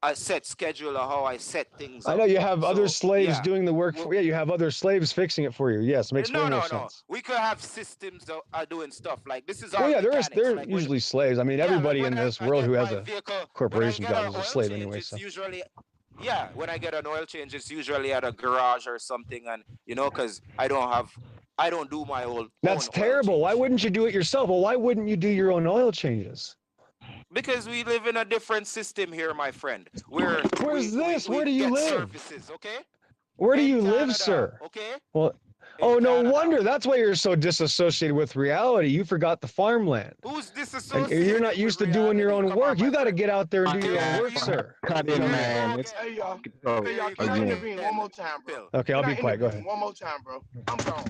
a set schedule of how I set things up. I know you have other slaves doing the work for you. You have other slaves fixing it for you. Yes, makes more sense. No. We could have systems that are doing stuff like this. Is all. They're usually slaves. I mean, everybody in this world who has a corporation job is a slave anyway. So. Usually, when I get an oil change, it's usually at a garage or something, and because I don't do my own. That's terrible. Why wouldn't you do it yourself? Well, why wouldn't you do your own oil changes? Because we live in a different system here, my friend. Where's this? Where do you live? Services, okay? Where do you live, sir? Okay. Well, no wonder. That's why you're so disassociated with reality. You forgot the farmland. Who's disassociated? And you're not used to doing your own work. You got to get out there and do your own work, sir. Cut in, man. Hey, y'all. Can I intervene one more time, bro? Okay, I'll be quiet. Go ahead. One more time, bro. I'm gone.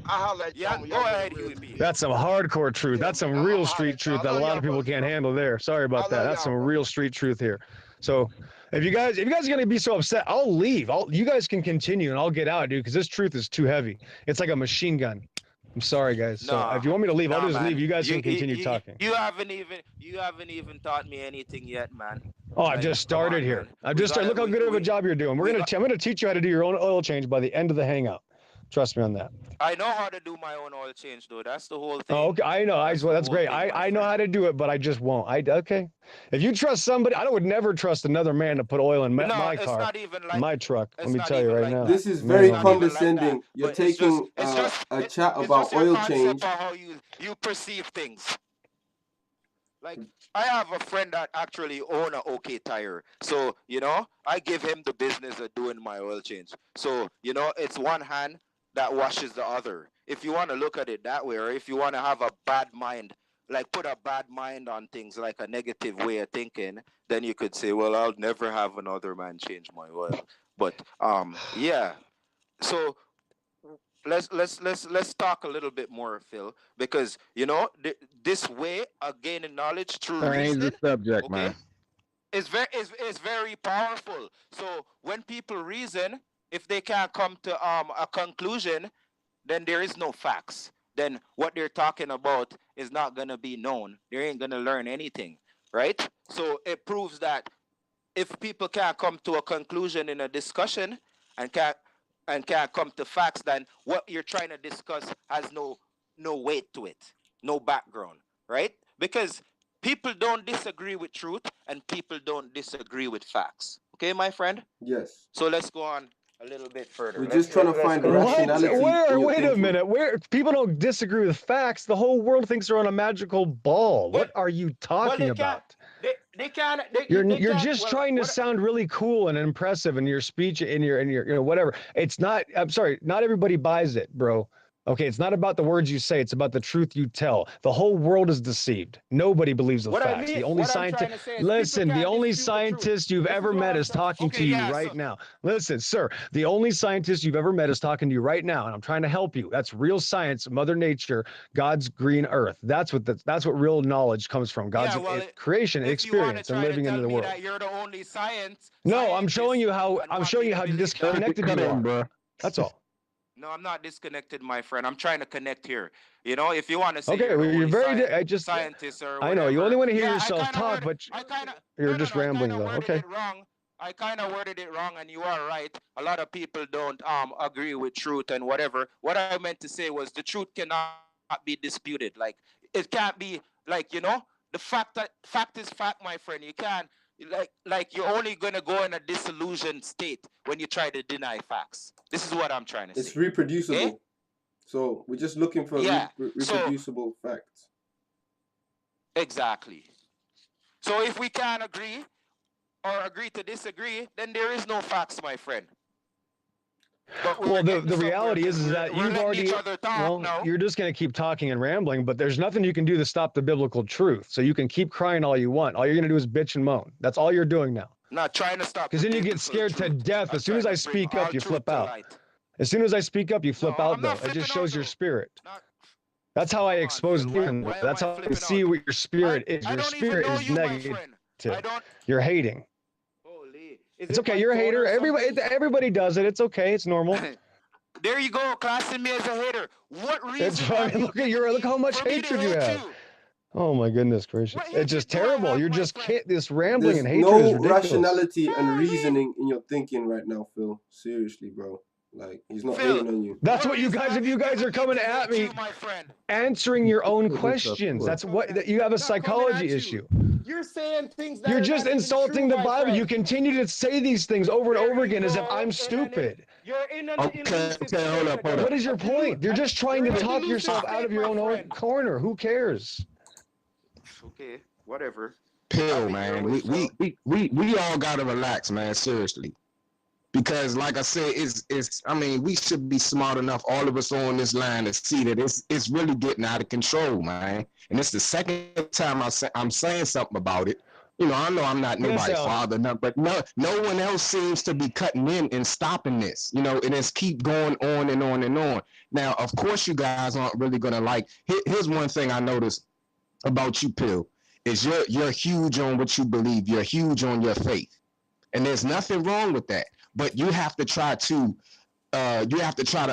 I'll holler at you. Go ahead, That's some hardcore truth. That's some real street truth that a lot of people can't handle there. Sorry about that. That's some real street truth here. So if you guys are going to be so upset, I'll leave. You guys can continue and I'll get out, dude, because this truth is too heavy. It's like a machine gun. I'm sorry, guys. So if you want me to leave, I'll just leave. You guys can continue talking. You haven't even taught me anything yet, man. Oh, I've just started here. Look how good of a job you're doing. I'm going to teach you how to do your own oil change by the end of the Hangout. Trust me on that. I know how to do my own oil change, though. That's the whole thing. Oh, okay. I know. That's great. I know how to do it, but I just won't. Okay. If you trust somebody, I would never trust another man to put oil in my car, my truck. Let me tell you right now. This is very condescending. You're taking a chat about oil change. How you perceive things. Like, I have a friend that actually own a OK Tire. So, I give him the business of doing my oil change. So, it's one hand that washes the other. If you want to look at it that way, or if you want to have a bad mind, like put a bad mind on things, like a negative way of thinking, then you could say, well, I'll never have another man change my oil. But yeah. So let's talk a little bit more, Phil, because this way of gaining knowledge through reasoning, the subject, man. Is very powerful. So when people reason, if they can't come to a conclusion, then there is no facts. Then what they're talking about is not going to be known. They ain't going to learn anything, right? So it proves that if people can't come to a conclusion in a discussion and and can't come to facts, then what you're trying to discuss has no weight to it, no background, right? Because people don't disagree with truth and people don't disagree with facts. Okay, my friend? Yes. So let's go on a little bit further. We're just trying to find the rationality. Wait a minute. People don't disagree with facts. The whole world thinks they're on a magical ball. What are you talking about? You're just trying to sound really cool and impressive in your speech, in your whatever. It's not. I'm sorry. Not everybody buys it, bro. Okay, it's not about the words you say, it's about the truth you tell. The whole world is deceived. Nobody believes the facts. The only scientist, listen, the only scientist you've ever met is talking to you right now. Listen, sir, the only scientist you've ever met is talking to you right now, and I'm trying to help you. That's real science, Mother Nature, God's green earth. That's what real knowledge comes from. God's creation, experience, and living into the world. You're the only science. No, I'm showing you how disconnected you are, bro. That's all. No, I'm not disconnected, my friend. I'm trying to connect here. You know, if you want to say you're very scientist or whatever. I know you only want to hear yourself talk, but you're just rambling though. Okay. I kind of worded it wrong, and you are right. A lot of people don't agree with truth and whatever. What I meant to say was the truth cannot be disputed. Like it can't be like, you know, the fact is fact, my friend. You can't like you're only gonna go in a disillusioned state when you try to deny facts. This is what I'm trying to say. It's reproducible. Eh? So we're just looking for reproducible facts. Exactly. So if we can't agree or agree to disagree, then there is no facts, my friend. Well, the reality is that you've already, you're just going to keep talking and rambling, but there's nothing you can do to stop the biblical truth. So you can keep crying all you want. All you're going to do is bitch and moan. That's all you're doing now. Not trying to stop. Because then you get scared to death. As soon as I speak up, you flip out. As soon as I speak up, you flip out, though. It just shows your spirit. That's how I expose them. That's how I see what your spirit is. Your spirit is negative. You're hating. It's okay. You're a hater. Everybody does it. It's okay. It's normal. There you go, classing me as a hater. What reason? It's fine. Look how much hatred you have. Oh my goodness gracious! It's just terrible. You're just this rambling and hatred is ridiculous. No rationality and reasoning in your thinking right now, Phil. Seriously, bro. Like he's not hating on you. That's what you guys. If you guys are coming at me, answering your own questions. That's what you have a psychology issue. You're saying things that you're just insulting the Bible. You continue to say these things over and over again as if I'm stupid. Okay, hold up. What is your point? You're just trying to talk yourself out of your own corner. Who cares? Okay, whatever. Pill, man. We all gotta relax, man. Seriously. Because like I said, I mean, we should be smart enough, all of us on this line, to see that it's really getting out of control, man. And it's the second time I'm saying something about it. You know I'm not nobody's father, but no one else seems to be cutting in and stopping this, you know, and it's keep going on and on and on. Now, of course, you guys aren't really gonna like. Here's one thing I noticed about you, Pill, is you're huge on what you believe. You're huge on your faith, and there's nothing wrong with that. But you have to try to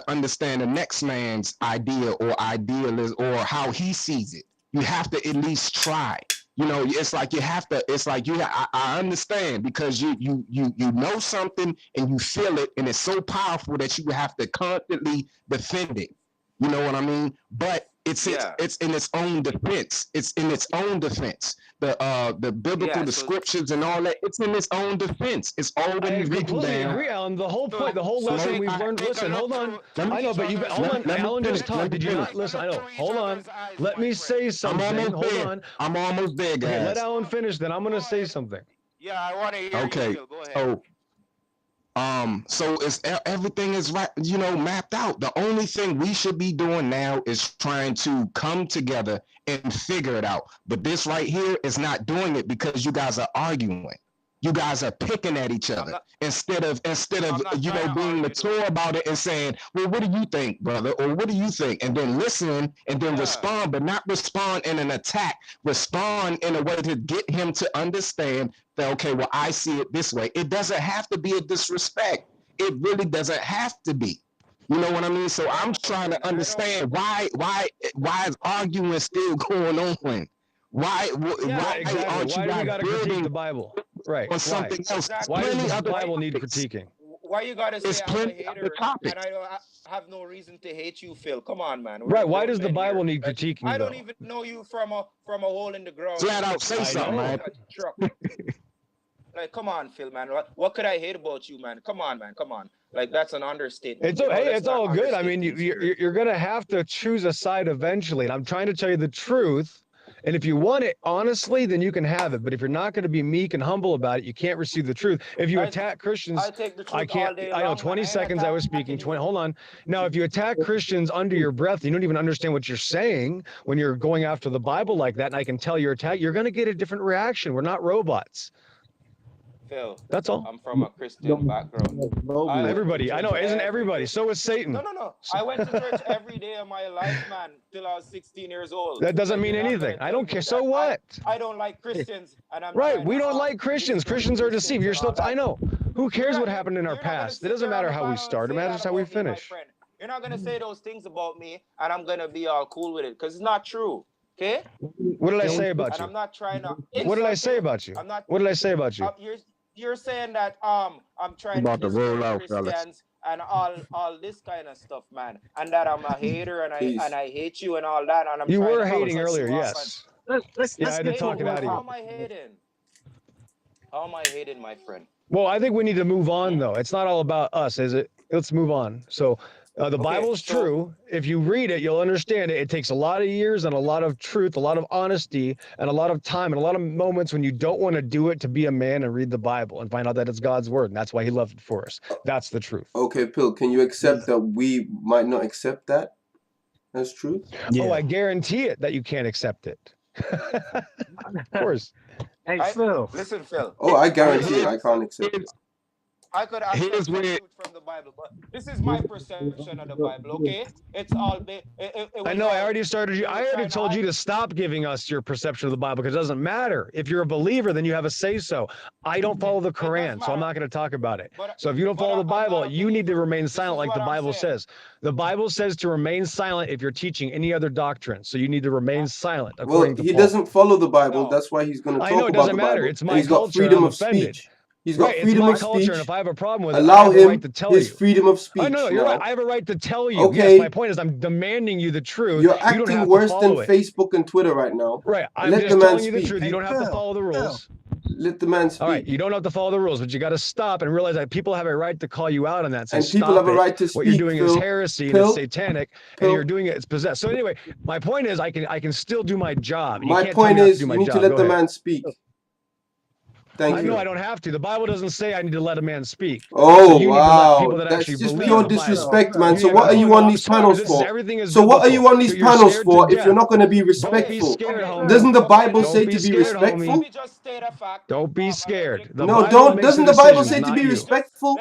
understand the next man's idea or idealism or how he sees it. You have to at least try. You know, it's like you have to. It's like I understand because you know something and you feel it, and it's so powerful that you have to constantly defend it. You know what I mean? But it's in its own defense. It's in its own defense. The biblical, scriptures and all that, it's in its own defense. It's already written down. Agree, Alan. The whole point, the whole lesson we've learned. Listen, hold on. I know, but hold on. Alan just talked. Did you not listen? I know. Hold on. Let me say something. Hold on. I'm almost there, guys. Okay, let Alan finish. Then I'm gonna say something. Yeah, I want to hear you. Go ahead. So it's everything is right, you know, mapped out. The only thing we should be doing now is trying to come together and figure it out. But this right here is not doing it because you guys are arguing. You guys are picking at each other instead of you know being mature about it and saying, well, what do you think, brother? Or what do you think? And then listen and then respond, but not respond in an attack. Respond in a way to get him to understand that, okay, well, I see it this way. It doesn't have to be a disrespect. It really doesn't have to be. You know what I mean? So I'm trying to understand why is arguing still going on? Why exactly. aren't you guys building the Bible? Right. On something else? Why does the Bible need critiquing? Why you gotta say It's I'm a plenty of hater topics. and I have no reason to hate you, Phil? Come on, man. Right? Why does the Bible need critiquing? I don't even know you from a hole in the ground. Flat out say something, man. Like, come on, Phil, man. What could I hate about you, man? Come on, man. Come on. Like, that's an understatement. It's all good. I mean, you're gonna have to choose a side eventually, and I'm trying to tell you the truth. And if you want it honestly, then you can have it. But if you're not going to be meek and humble about it, you can't receive the truth. If you attack Christians, I can't. I know 20 seconds I was speaking. 20. Hold on. Now, if you attack Christians under your breath, you don't even understand what you're saying when you're going after the Bible like that. And I can tell you're going to get a different reaction. We're not robots. Phil, that's all. I'm from a Christian background. Everybody, I know, isn't everybody? So is Satan. No. I went to church every day of my life, man, till I was 16 years old. That doesn't mean anything. I don't care. So what? I don't like Christians, and I'm right. We don't like Christians. Christians are deceived. You're still. I know. Who cares what happened in our past? It doesn't matter how we start. It matters how we finish. You're not gonna say those things about me, and I'm gonna be all cool with it, because it's not true. Okay? What did I say about you? I'm not trying to. What did I say about you? What did I say about you? You're saying that I'm trying to roll out Christians and all this kind of stuff, man, and that I'm a hater and I hate you and all that, and I'm. You were hating earlier, yes. Let's I had to talk it out of you. How am I hating? How am I hating, my friend? Well, I think we need to move on, though. It's not all about us, is it? Let's move on. So. The Bible's true. If you read it, you'll understand it. It takes a lot of years and a lot of truth, a lot of honesty, and a lot of time, and a lot of moments when you don't want to do it to be a man and read the Bible and find out that it's God's word. And that's why he loved it for us. That's the truth. Okay, Pill, can you accept that we might not accept that as truth? Yeah. Oh, I guarantee it that you can't accept it. Of course. Hey, Phil. Listen, Phil. Oh, I guarantee it. I can't accept it. I could ask truth from the Bible, but this is my perception of the Bible, okay? It's all I know, I already told you to stop giving us your perception of the Bible, because it doesn't matter. If you're a believer, then you have a say-so. I don't follow the Quran, so I'm not going to talk about it. So if you don't follow the Bible, you need to remain silent like the Bible says. The Bible says to remain silent if you're teaching any other doctrine. So you need to remain silent. Well, he doesn't follow the Bible. That's why he's going to talk about the Bible. I know, it doesn't matter. It's my culture. He's got freedom of speech. He's got freedom of speech. And if I have a problem with allow it, I have him a right to tell his freedom of speech. Oh, no, you're right. I have a right to tell you. Okay. Yes, my point is I'm demanding you the truth. You're acting worse than Facebook and Twitter right now. Right. I'm just telling you the truth. You don't have to follow the rules. Let the man speak. All right. You don't have to follow the rules, but you got to stop and realize that people have a right to call you out on that. So and people have a right to speak. What you're doing is heresy and it's satanic, and you're doing it. It's possessed. So anyway, my point is I can still do my job. My point is you need to let the man speak. Thank you. No, I don't have to. The Bible doesn't say I need to let a man speak. Oh, wow. That's just pure disrespect, man. So what are you on these panels for? So what are you on these panels for if you're not going to be respectful? Doesn't the Bible say to be respectful? Don't be scared. No, doesn't the Bible say to be respectful?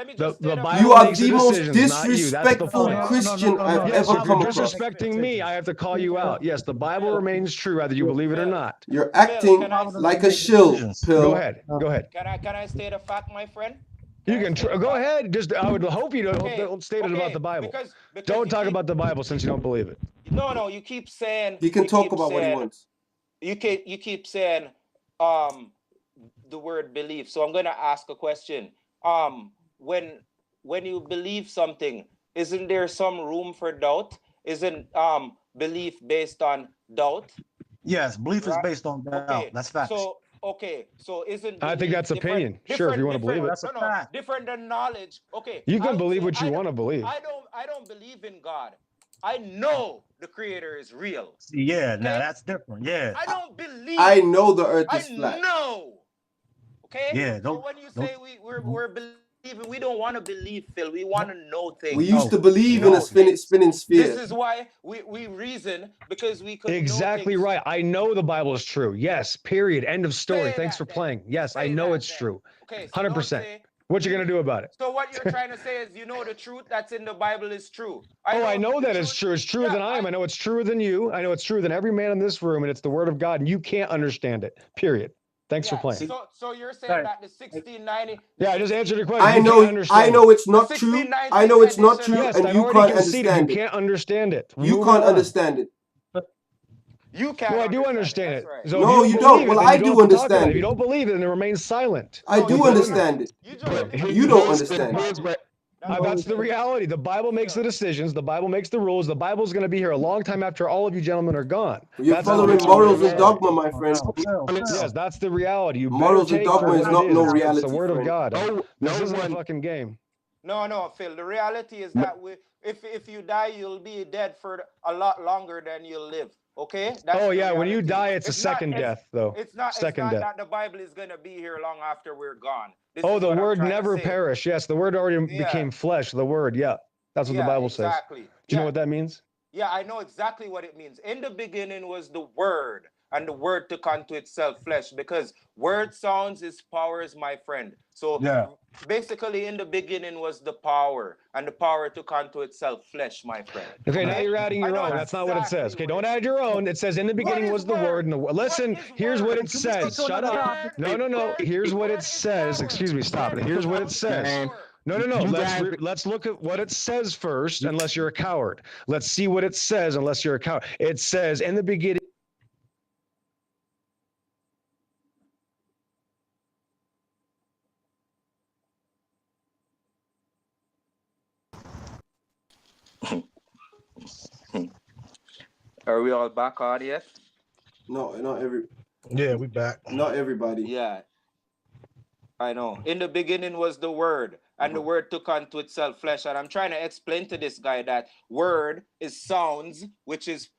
You are the most disrespectful Christian I've ever come across. If you're disrespecting me, I have to call you out. Yes, the Bible remains true, whether you believe it or not. You're acting like a shill, Pill. Go ahead. Go ahead. Can I state a fact, my friend? You can go ahead. Just I would hope you don't state it about the Bible. Because don't talk about the Bible since you don't believe it. No. You keep saying he can talk about what he wants. You keep saying the word belief. So I'm gonna ask a question. When you believe something, isn't there some room for doubt? Isn't belief based on doubt? Yes, belief is based on doubt. Okay. That's facts. So isn't I think that's opinion. Sure, if you want to believe it. That's a fact. Different than knowledge. Okay. You can believe what you want to believe. I don't believe in God. I know the Creator is real. Yeah, now that's different. Yeah. I don't believe. I know the earth is flat. I know. Okay. Yeah. So when you say we're believing, we don't want to believe, Phil. We want to know things. We used to believe in a spinning sphere. This is why we reason, because we could. Exactly right. I know the Bible is true. Yes. Period. End of story. Thanks for playing. Yes, I know it's true. Okay. 100%. What you gonna do about it? So what you're trying to say is, you know, the truth that's in the Bible is true. I know that it's true. It's truer than I am. I know it's truer than you. I know it's truer than every man in this room, and it's the word of God, and you can't understand it. Period. Thanks for playing. So you're saying that the 1690. Yeah, I just answered your question. I know it's not true. I know it's not true, yes, and you can't understand it. You can't understand it. You can't understand it. You can't. No, I do understand it. Right. So no, you don't. Well, I do understand it. If you don't believe it, then it remains silent. I do understand it. You don't understand it. That's the reality. The Bible makes the decisions. The Bible makes the rules. The Bible's going to be here a long time after all of you gentlemen are gone. You're That's following morals and dogma, my friend. Yes, that's the reality. You morals better and take dogma what is it not no is. reality. It's the word of God. This isn't a one. fucking game. No, Phil. The reality is that if you die, you'll be dead for a lot longer than you'll live. Okay? That's Oh the yeah, when you reality. die, it's a second death, though. It's not second death. that the Bible is gonna be here long after we're gone. Oh, the word never perished. Yes, the word already became flesh. The word, yeah. That's what the Bible says. Exactly. Do you know what that means? Yeah, I know exactly what it means. In the beginning was the word, and the word took unto itself flesh, because word sounds is powers, my friend. So basically in the beginning was the power, and the power took unto itself flesh, my friend. Okay, now you're adding your own. That's not what it says. Okay, don't add your own. It says in the beginning was the word. And listen, here's what it says. Shut up. No. Here's what it says. Excuse me, stop it. Here's what it says. No. Let's look at what it says first, unless you're a coward. Let's see what it says, unless you're a coward. It says in the beginning. Are we all back on yet? No, not every. Yeah, we back. Not everybody. Yeah, I know. In the beginning was the word, and the word took unto itself flesh. And I'm trying to explain to this guy that word is sounds, which is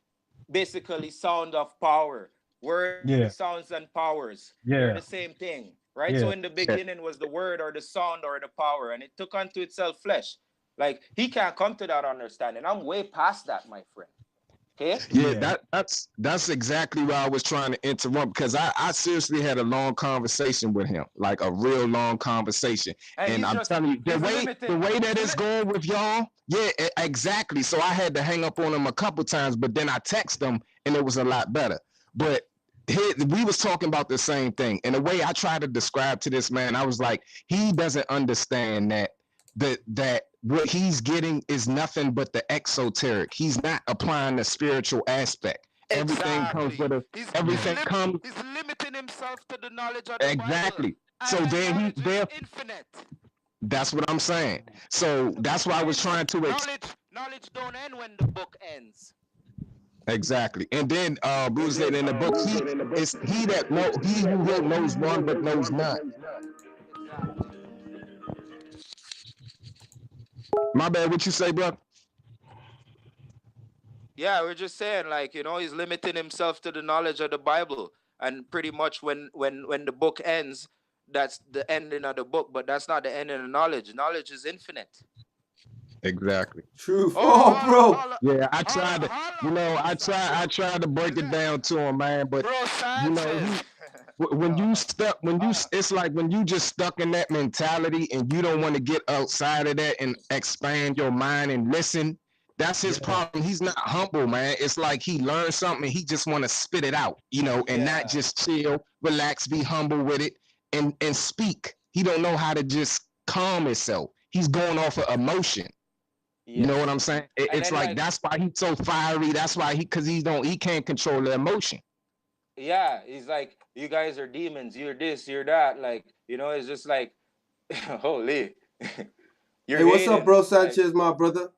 basically sound of power. Word, sounds, and powers. They're the same thing, right? So in the beginning was the word or the sound or the power, and it took unto itself flesh. Like, he can't come to that understanding. I'm way past that, my friend. Okay? Yeah, that's exactly why I was trying to interrupt, because I seriously had a long conversation with him, like a real long conversation. And I'm telling you, the way that it's going with y'all, exactly. So I had to hang up on him a couple times, but then I texted him and it was a lot better. But we was talking about the same thing. And the way I try to describe to this man, I was like, he doesn't understand that what he's getting is nothing but the exoteric. He's not applying the spiritual aspect. Everything comes with he's limiting himself to the knowledge of the Bible. So then they're infinite. That's what I'm saying. So that's why I was trying to knowledge don't end when the book ends. Exactly. And then Bruce said in the book, he who will knows one but knows none. My bad, what you say, bro? Yeah, we're just saying, like, he's limiting himself to the knowledge of the Bible. And pretty much when the book ends, that's the ending of the book, but that's not the ending of knowledge. Knowledge is infinite. Exactly. Truth. Bro. Yeah, I tried to, I tried to break it down to him, man, but it's like when you just stuck in that mentality and you don't want to get outside of that and expand your mind and listen, that's his problem. He's not humble, man. It's like he learned something and he just want to spit it out, and not just chill, relax, be humble with it and speak. He don't know how to just calm himself. He's going off of emotion. Yes. You know what I'm saying? It's like that's why he's so fiery. That's why he can't control the emotion. Yeah, he's like, you guys are demons. You're this, you're that. Like, it's just like, holy. Hey, what's up, bro, Sanchez, my brother?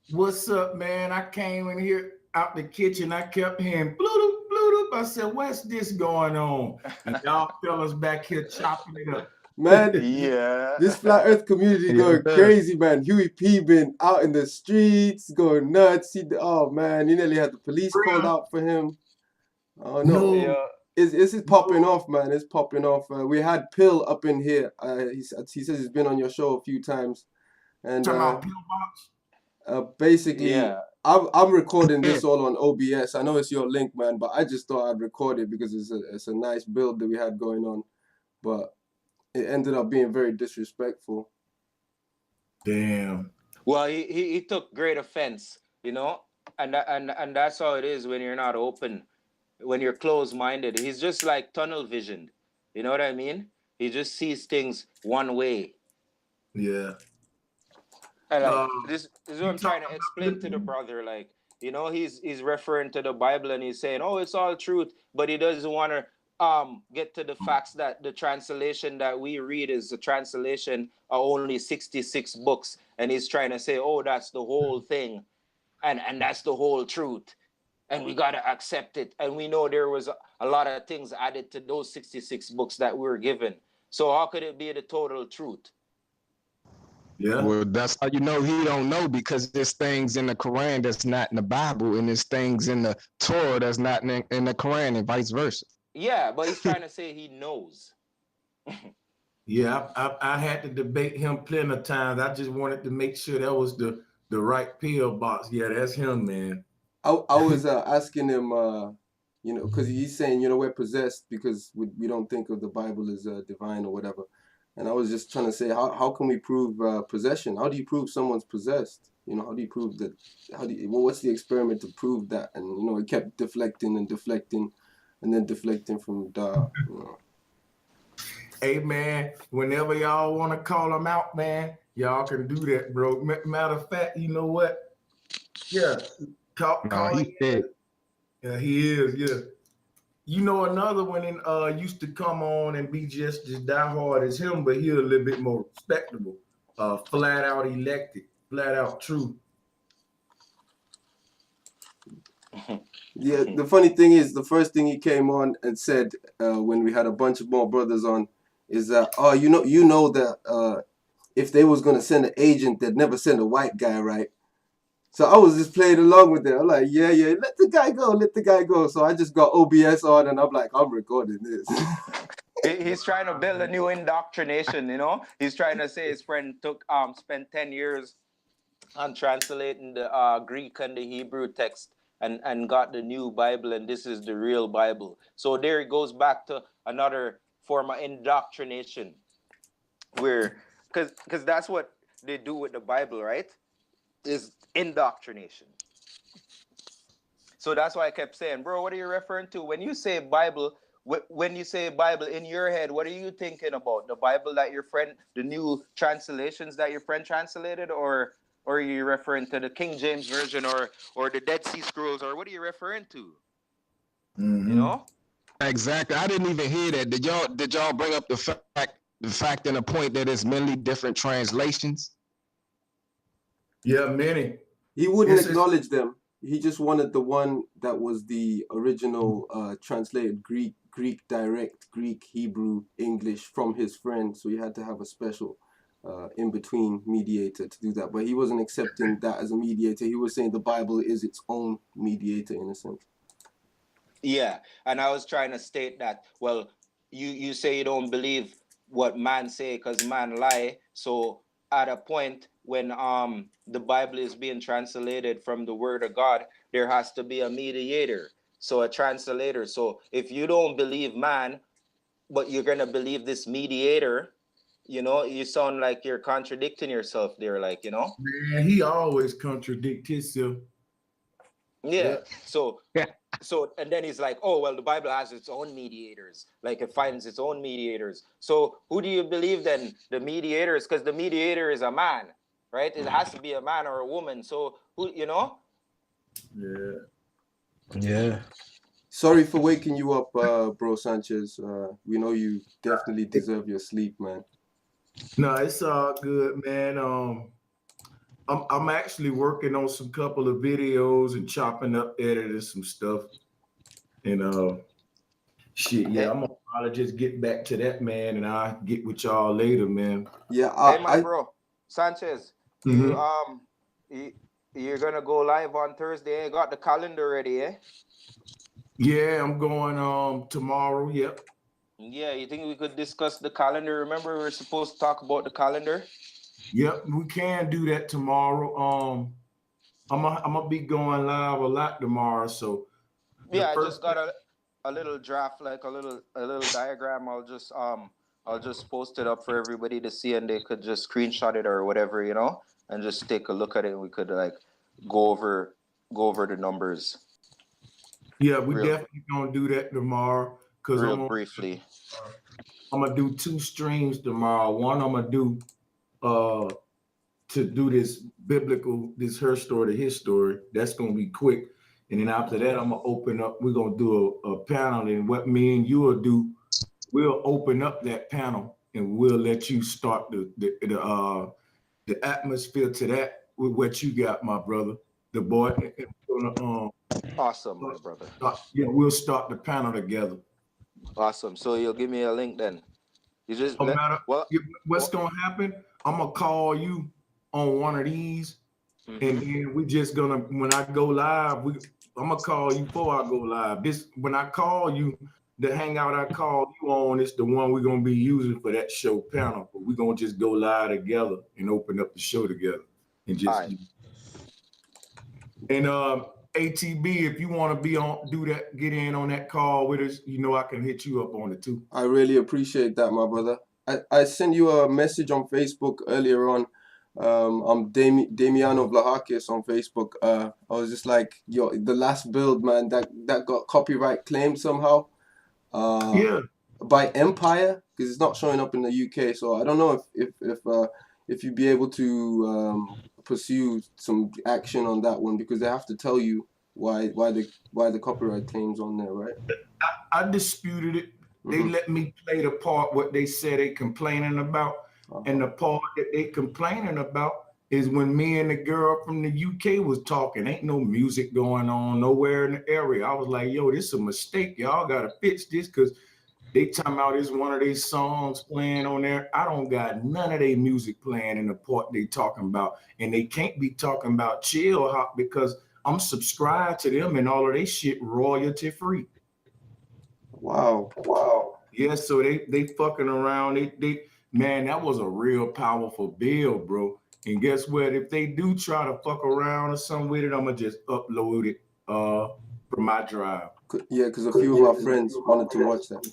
What's up, man? I came in here out the kitchen. I kept hearing bloop, bloop. I said, what's this going on? And y'all fellas back here chopping it up. Man, this flat earth community going crazy, man. Huey P been out in the streets going nuts. Oh man, he nearly had the police called out for him. Oh no, it's popping off, man. It's popping off. We had Pill up in here. He says he's been on your show a few times, and basically, I'm recording this all on OBS. I know it's your link, man, but I just thought I'd record it because it's a nice build that we had going on, but it ended up being very disrespectful. Damn. Well, he took great offense, and that's how it is when you're not open, when you're closed-minded. He's just like tunnel visioned. You know what I mean? He just sees things one way. Yeah. And this is what I'm trying to explain to the brother. Like, he's referring to the Bible and he's saying, oh, it's all truth, but he doesn't want to get to the facts that the translation that we read is the translation of only 66 books, and he's trying to say, oh, that's the whole thing, and that's the whole truth, and we got to accept it. And we know there was a lot of things added to those 66 books that we were given. So how could it be the total truth? Yeah. Well, that's how you know he don't know, because there's things in the Quran that's not in the Bible, and there's things in the Torah that's not in the Quran, and vice versa. Yeah, but he's trying to say he knows. Yeah, I had to debate him plenty of times. I just wanted to make sure that was the right pill box. Yeah, that's him, man. I was asking him, you know, because he's saying, you know, we're possessed because we don't think of the Bible as divine or whatever. And I was just trying to say, how can we prove possession? How do you prove someone's possessed? You know, how do you prove that? Well, what's the experiment to prove that? And, you know, it kept deflecting and deflecting and then deflecting from the, you know. Hey, man, whenever y'all want to call him out, man, y'all can do that, bro. Matter of fact, you know what? Yeah, call He said, yeah, he is, yeah. You know, another one used to come on and be just as diehard as him, but he a little bit more respectable. Flat out elected, flat out true. Yeah, the funny thing is, the first thing he came on and said when we had a bunch of more brothers on is that, oh, you know that if they was gonna send an agent, they'd never send a white guy, right? So I was just playing along with it. I'm like, yeah, let the guy go. So I just got OBS on, and I'm like, I'm recording this. He's trying to build a new indoctrination, you know? He's trying to say his friend spent 10 years on translating the Greek and the Hebrew text and got the new Bible, and this is the real Bible. So there it goes back to another form of indoctrination, where, because that's what they do with the Bible, right? Is indoctrination. So that's why I kept saying, bro, what are you referring to when you say Bible? When you say Bible in your head, what are you thinking about? The Bible that your friend, the new translations that your friend translated, or are you referring to the King James Version or the Dead Sea Scrolls, or what are you referring to? Mm-hmm. You know? exactly. I didn't even hear that. Did y'all bring up the fact and the point that it's many different translations? Yeah, many. He wouldn't acknowledge them. He just wanted the one that was the original translated Greek direct, Greek, Hebrew, English from his friend. So he had to have a special in-between mediator to do that. But he wasn't accepting that as a mediator. He was saying the Bible is its own mediator in a sense. Yeah, and I was trying to state that, well, you say you don't believe what man say because man lie. So at a point when the Bible is being translated from the Word of God, there has to be a mediator, so a translator. So if you don't believe man, but you're gonna believe this mediator, you know, you sound like you're contradicting yourself there, like, you know. Man, he always contradict himself. Yeah. So and then he's like, oh, well, the Bible has its own mediators, like it finds its own mediators. So who do you believe then? The mediators, because the mediator is a man, right? It has to be a man or a woman. So who, you know? Yeah. Sorry for waking you up, bro Sanchez. We know you definitely deserve your sleep, man. No, it's all good, man. I'm actually working on some couple of videos and chopping up, editing some stuff. And shit, yeah, I'm gonna probably just get back to that, man, and I'll get with y'all later, man. Yeah, Hey, my bro, Sanchez, you're gonna go live on Thursday. You got the calendar ready, eh? Yeah, I'm going tomorrow. Yep. Yeah, you think we could discuss the calendar? Remember, we were supposed to talk about the calendar. Yep, we can do that tomorrow. I'm gonna be going live a lot tomorrow, so yeah, I just got a little draft, like a little diagram. I'll just post it up for everybody to see, and they could just screenshot it or whatever, you know, and just take a look at it. And we could like go over the numbers. Yeah, we definitely gonna do that tomorrow. Cause briefly. I'm gonna do 2 streams tomorrow. One I'm gonna do to do this biblical, this her story to his story. That's gonna be quick. And then after that, I'm gonna open up. We're gonna do a panel, and what me and you will do, we'll open up that panel, and we'll let you start the atmosphere to that with what you got, my brother, the boy. Awesome, my brother. Yeah, we'll start the panel together. Awesome. So you'll give me a link then. You just no matter what's gonna happen. I'm gonna call you on one of these, and then we just gonna, when I go live, I'm gonna call you before I go live. This, when I call you, the hangout I call you on is the one we're gonna be using for that show panel. But we're gonna just go live together and open up the show together, and just and ATB, if you want to be on, do that, get in on that call with us, you know I can hit you up on it too. I really appreciate that, my brother. I sent you a message on Facebook earlier on. I'm Damiano Vlahakis on Facebook. I was just like, yo, the last build, man, that got copyright claimed somehow. Yeah. By Empire, because it's not showing up in the UK. So I don't know if you'd be able to pursue some action on that one, because they have to tell you why the copyright claims on there, right? I disputed it. They let me play the part what they said they complaining about, and the part that they complaining about is when me and the girl from the UK was talking. Ain't no music going on nowhere in the area. I was like, yo, this is a mistake. Y'all gotta fix this, because they talking about it's one of these songs playing on there. I don't got none of their music playing in the part they talking about. And they can't be talking about chill hop because I'm subscribed to them and all of their shit royalty free. Wow. Yeah, so they fucking around. They man, that was a real powerful bill, bro. And guess what? If they do try to fuck around or something with it, I'm gonna just upload it from my drive. Yeah, because a few of our friends wanted to watch that.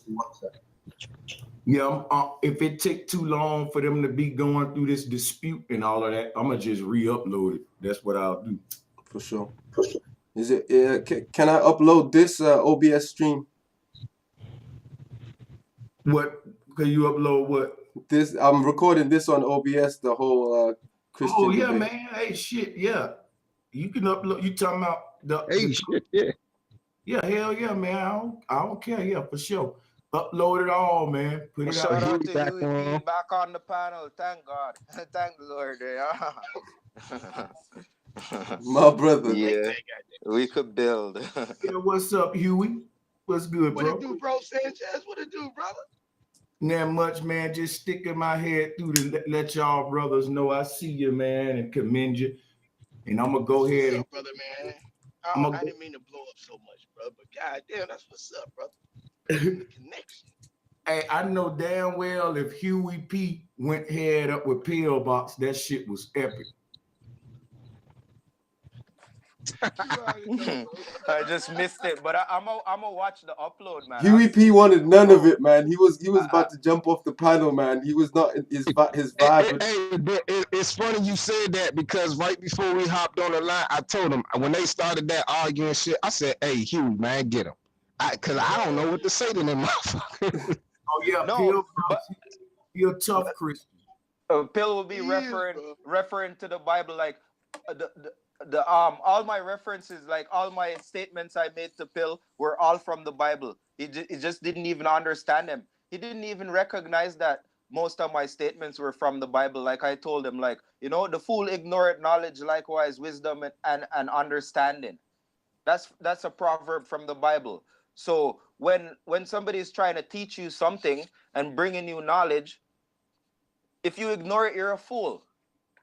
Yeah, if it take too long for them to be going through this dispute and all of that, I'm gonna just re-upload it. That's what I'll do. For sure. Is it? Can I upload this OBS stream? What? Can you upload what? This, I'm recording this on OBS. The whole Christian. Oh yeah, debate. man. Hey, shit, yeah. You can upload. You talking about the? Shit, yeah. Yeah, hell yeah, man. I don't care. Yeah, for sure. Upload it all, man. Put it Shout out. out to you back on the panel. Thank God. Thank the Lord. My brother. Yeah, we could build. Yeah, what's up, Huey? What's good, bro? What it do, bro, Sanchez? What it do, brother? Not much, man. Just sticking my head through to let y'all brothers know I see you, man, and commend you. And I'm gonna go ahead. What's up, brother, man? I didn't mean to blow up so much, bro, but goddamn, that's what's up, brother. The connection. Hey, I know damn well if Huey P went head up with Pillbox, that shit was epic. I just missed it, but I'm gonna watch the upload, man. Huey P wanted none of it, man. He was about to jump off the panel, man. He was not his vibe. Hey, it's funny you said that, because right before we hopped on the line, I told him, when they started that arguing shit, I said, "Hey, Huey, man, get him," because I don't know what to say to them motherfuckers. Oh yeah, no, you're tough, Christian. Pill will be referring to the Bible, like the all my references, like all my statements I made to Pill were all from the Bible. He just didn't even understand them. He didn't even recognize that most of my statements were from the Bible. Like I told him, like, the fool ignoreth knowledge, likewise wisdom and understanding. That's a proverb from the Bible. So when somebody is trying to teach you something and bringing you knowledge, if you ignore it, you're a fool.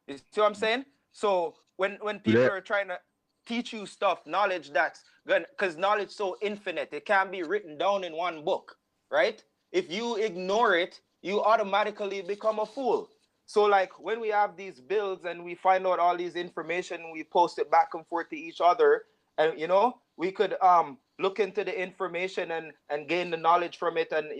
You see what I'm saying? So when people are trying to teach you stuff, knowledge that's good, because knowledge is so infinite, it can't be written down in one book, right? If you ignore it, you automatically become a fool. So like when we have these builds and we find out all these information, we post it back and forth to each other, and we could look into the information and gain the knowledge from it, and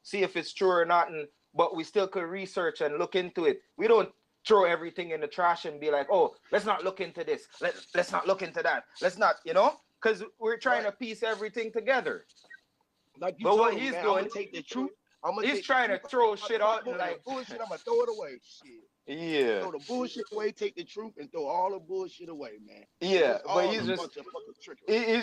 see if it's true or not, but we still could research and look into it. We don't throw everything in the trash and be like, oh, let's not look into this, let's not look into that, let's not, because we're trying to piece everything together. Like you but told what him, he's man, doing, I'm gonna take the truth He's trying to throw shit out and like bullshit. I'm gonna throw it away. Shit. Yeah. Throw the bullshit away. Take the truth and throw all the bullshit away, man. Yeah, but he's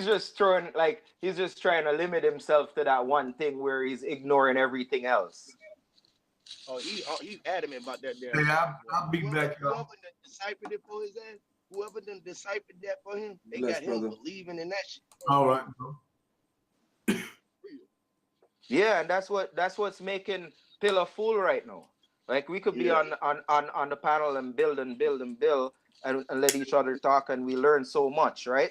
just throwing like he's just trying to limit himself to that one thing where he's ignoring everything else. Oh, he's adamant about that there. Hey, I'll be back. Whoever deciphered it for his ass, whoever done deciphered that for him, they got him believing in that shit. All right, bro. Yeah, and that's what's making Pill a fool right now. Like we could be on the panel and build and let each other talk and we learn so much, right?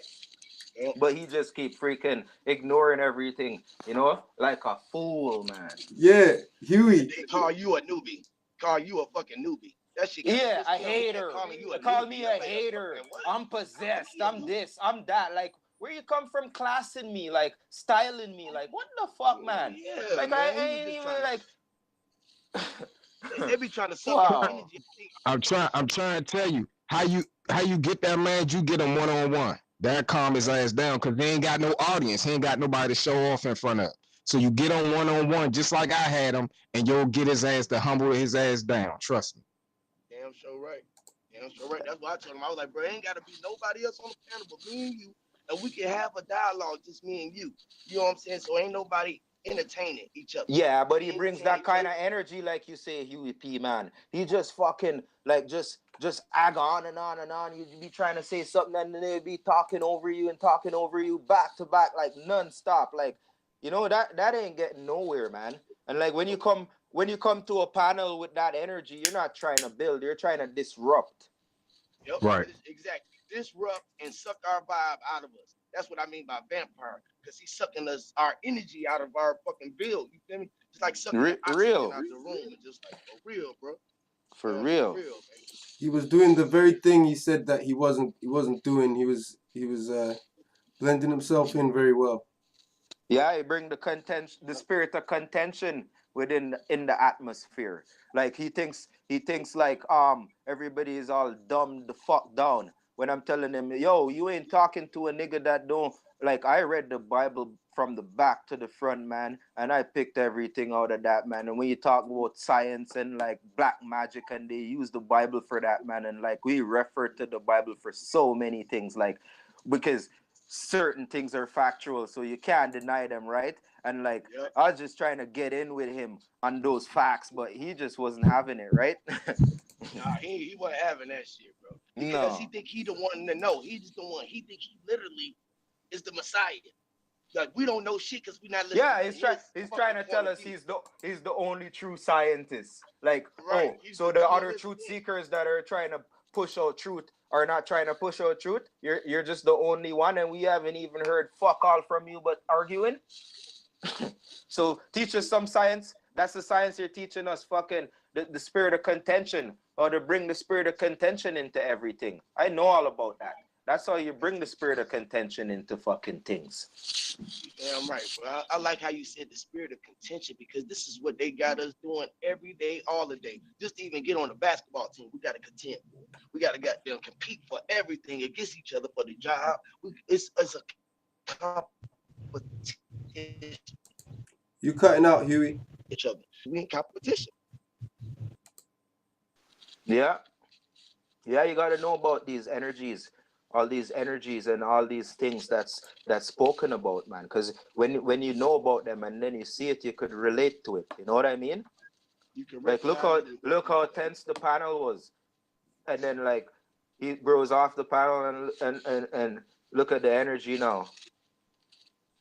Yeah. But he just keep freaking ignoring everything, you know, like a fool, man. Yeah, Huey. They call you a newbie. Call you a fucking newbie. That shit. Yeah, a hater. Call me a hater. I'm possessed. I'm this. I'm that. Like, where you come from classing me, like styling me, like what the fuck, man? Yeah, like man, I ain't even like. They be trying to suck your energy. I'm trying to tell you how you get that man. You get him one-on-one. That calm his ass down because he ain't got no audience. He ain't got nobody to show off in front of. So you get on one-on-one just like I had him, and you'll get his ass to humble his ass down. Trust me. Damn sure right. Damn sure right. That's why I told him. I was like, bro, ain't gotta be nobody else on the panel but me and you, and we can have a dialogue, just me and you. You know what I'm saying? So ain't nobody entertaining each other. Yeah, but he brings that kind of energy, like you say, Huey P, man. He just fucking like just ag on and on and on. You be trying to say something and then they'll be talking over you back to back, like non-stop. Like, you know, that ain't getting nowhere, man. And like when you come to a panel with that energy, you're not trying to build, you're trying to disrupt. Yep, right. Exactly. Disrupt and suck our vibe out of us. That's what I mean by vampire, because he's sucking our energy out of our fucking build. You feel me? It's like sucking the oxygen out the room. And just like for real, bro. For real. He was doing the very thing he said that he wasn't doing. He was blending himself in very well. Yeah, he bring the spirit of contention in the atmosphere. Like he thinks like everybody is all dumb the fuck down. When I'm telling him, yo, you ain't talking to a nigga that don't, like, I read the Bible from the back to the front, man, and I picked everything out of that, man. And when you talk about science and, like, black magic, and they use the Bible for that, man, and, like, we refer to the Bible for so many things, like, because certain things are factual, so you can't deny them, right? And, like, I was just trying to get in with him on those facts, but he just wasn't having it, right? Nah, he wasn't having that shit, bro. Because he think he the one to know. He's just the one. He think he literally is the Messiah. Like we don't know shit because we not listening. Yeah, he's trying to tell us he's the only true scientist. Like, so the other truth seekers that are trying to push out truth are not trying to push out truth. You're just the only one, and we haven't even heard fuck all from you but arguing. So teach us some science. That's the science you're teaching us, fucking the spirit of contention, or to bring the spirit of contention into everything. I know all about that. That's how you bring the spirit of contention into fucking things. Yeah, I'm right, bro. I like how you said the spirit of contention, because this is what they got us doing every day, all the day. Just to even get on the basketball team, we got to contend. We got to goddamn compete for everything against each other for the job. It's a competition. You cutting out, Huey. Each other. We in competition. Yeah, you got to know about these energies, all these energies and all these things that's spoken about, man. Because when you know about them and then you see it, you could relate to it. You know what I mean? You can like look how tense the panel was, and then like he bros off the panel and look at the energy now,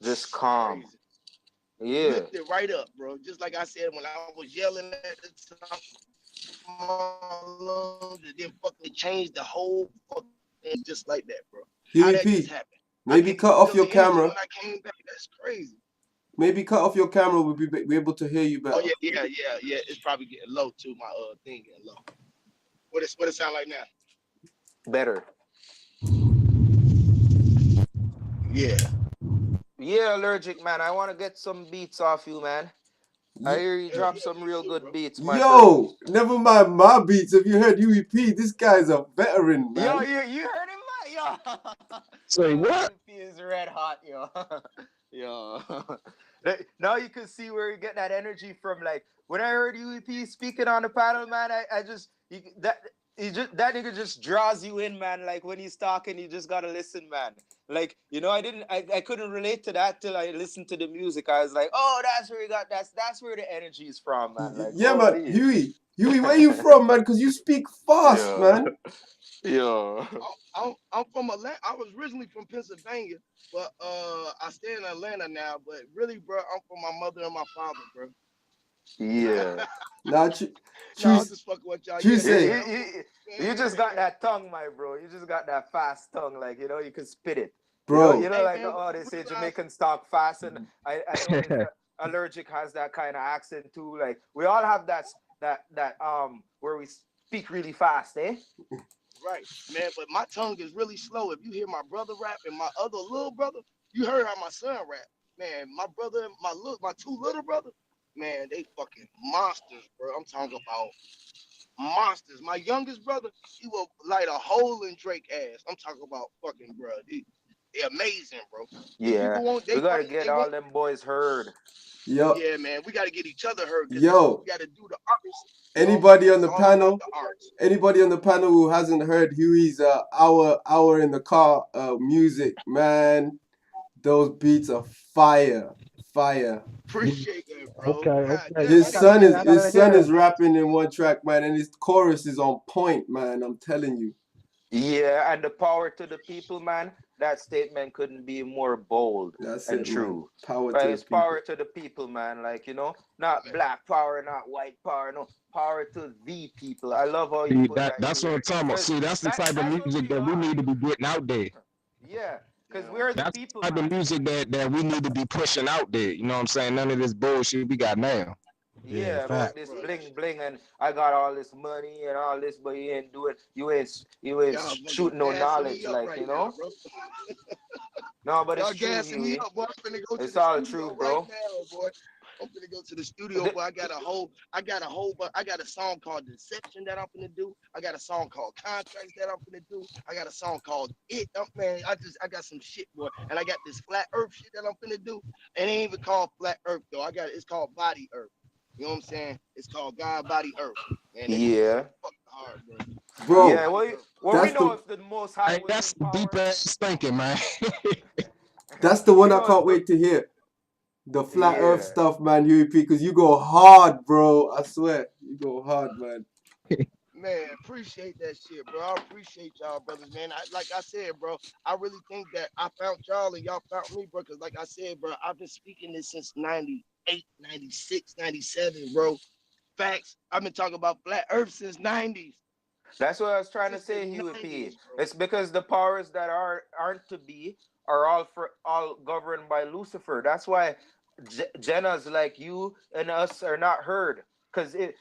just calm. Crazy. Yeah, lift it right up, bro. Just like I said when I was yelling at the top of my lungs, and then fucking changed the whole fucking just like that, bro. How that just happened? Maybe cut off your camera. When I came back, that's crazy. Maybe cut off your camera. We'll be able to hear you better. Oh yeah. It's probably getting low too. My thing getting low. What it sound like now? Better. Yeah, allergic, man. I want to get some beats off you, man. I hear you drop some real good beats, man. Yo, never mind my beats. Have you heard UEP? This guy's a veteran, man. Yo, you heard him, man? Yo. Say what? UEP is red hot, yo. Yo. Now you can see where you get that energy from. Like when I heard UEP speaking on the panel, man, I just that nigga just draws you in, man. Like when he's talking, you just gotta listen, man. Like, you know, I couldn't relate to that till I listened to the music. I was like, oh, that's where you got that's where the energy is from, man. Like, Yeah, man. holy. Huey, where you from, man? Because you speak fast, Yeah. man. Yeah. I'm from Atlanta. I was originally from Pennsylvania, but I stay in Atlanta now. But really, bro, I'm from my mother and my father, bro. Yeah. Nah, No, I'm choose, just fucking with y'all. choose Yeah, You, yeah, say. you, you, you just got that tongue, my bro. You just got that fast tongue, like, you know, you can spit it. You Bro. know, Hey like, man, oh, they say realize, Jamaicans talk fast, and I noticed that Allergic has that kind of accent too. Like, we all have that where we speak really fast, eh? right, man. But my tongue is really slow. If you hear my brother rap and my other little brother, you heard how my son rap. Man, my brother and my two little brothers, man, they fucking monsters, bro. I'm talking about monsters. My youngest brother, he will light a hole in Drake ass. I'm talking about fucking bro. They amazing, bro. If you Yeah, go on, we they gotta fight. get They won't. all them boys heard. Yo, Yeah, man, we got to get each other heard because this is what yo. we got to do. The arts, bro. Anybody on It's the all about panel? the arts. Anybody on the panel who hasn't heard Huey's hour in the car music, man, those beats are fire, fire. Appreciate that, bro. Okay, God okay. damn, I I His got to gotta son get hear. is I some of gotta his this son hear. is shit. rapping in one track, man, and his chorus is on point, man. I'm telling you. Yeah, and the power to the people, man. That statement couldn't be more bold That's and it, man. true. Power to Right? the It's people. power to the people, man. Like, you know, not black power, not white power, no power to the people. I love how you See, put that, that's what Huey. I'm talking about. Because See, that's the type of that's what music we that we are. need to be getting out there. Yeah, because Yeah. we're the That's people, the type of man. music that we need to be pushing out there. You know what I'm saying? None of this bullshit we got now. Yeah, Yeah, about fact. this Bro, bling bling, and I got all this money and all this, but you ain't y'all fucking shooting no gassing me knowledge, up like, right you now, know. bro. No, but it's Y'all true, gassing me Huey. up, boy. I'm finna go to It's the all true, studio right bro. now, boy. I'm finna go to the studio, boy. I got a song called Deception that I'm finna do. I got a song called Contracts that I'm finna do. I got a song called It. Man, I got some shit, boy. And I got this Flat Earth shit that I'm finna do. It ain't even called Flat Earth, though. It's called Body Earth. You know what I'm saying? It's called God Body Earth. And it's Yeah, fucking hard, bro. God yeah. Bro, Body Well, Earth. we that's know the if the Most High Hey, was that's in the deep power. ass thinking, man. that's the one We I know if can't the wait to hear. The flat earth yeah. stuff, man, UEP, because you go hard, bro. I swear. You go hard, man. Man, appreciate that shit, bro. I appreciate y'all, brothers, man. Like I said, bro, I really think that I found y'all and y'all found me, bro. Because, like I said, bro, I've been speaking this since 98, 96, 97, bro. Facts. I've been talking about flat earth since 90s. That's what I was trying to Since the say, Huey 90s, P. bro. It's because the powers that aren't to be are all governed by Lucifer. That's why Jenna's like you and us are not heard. Because it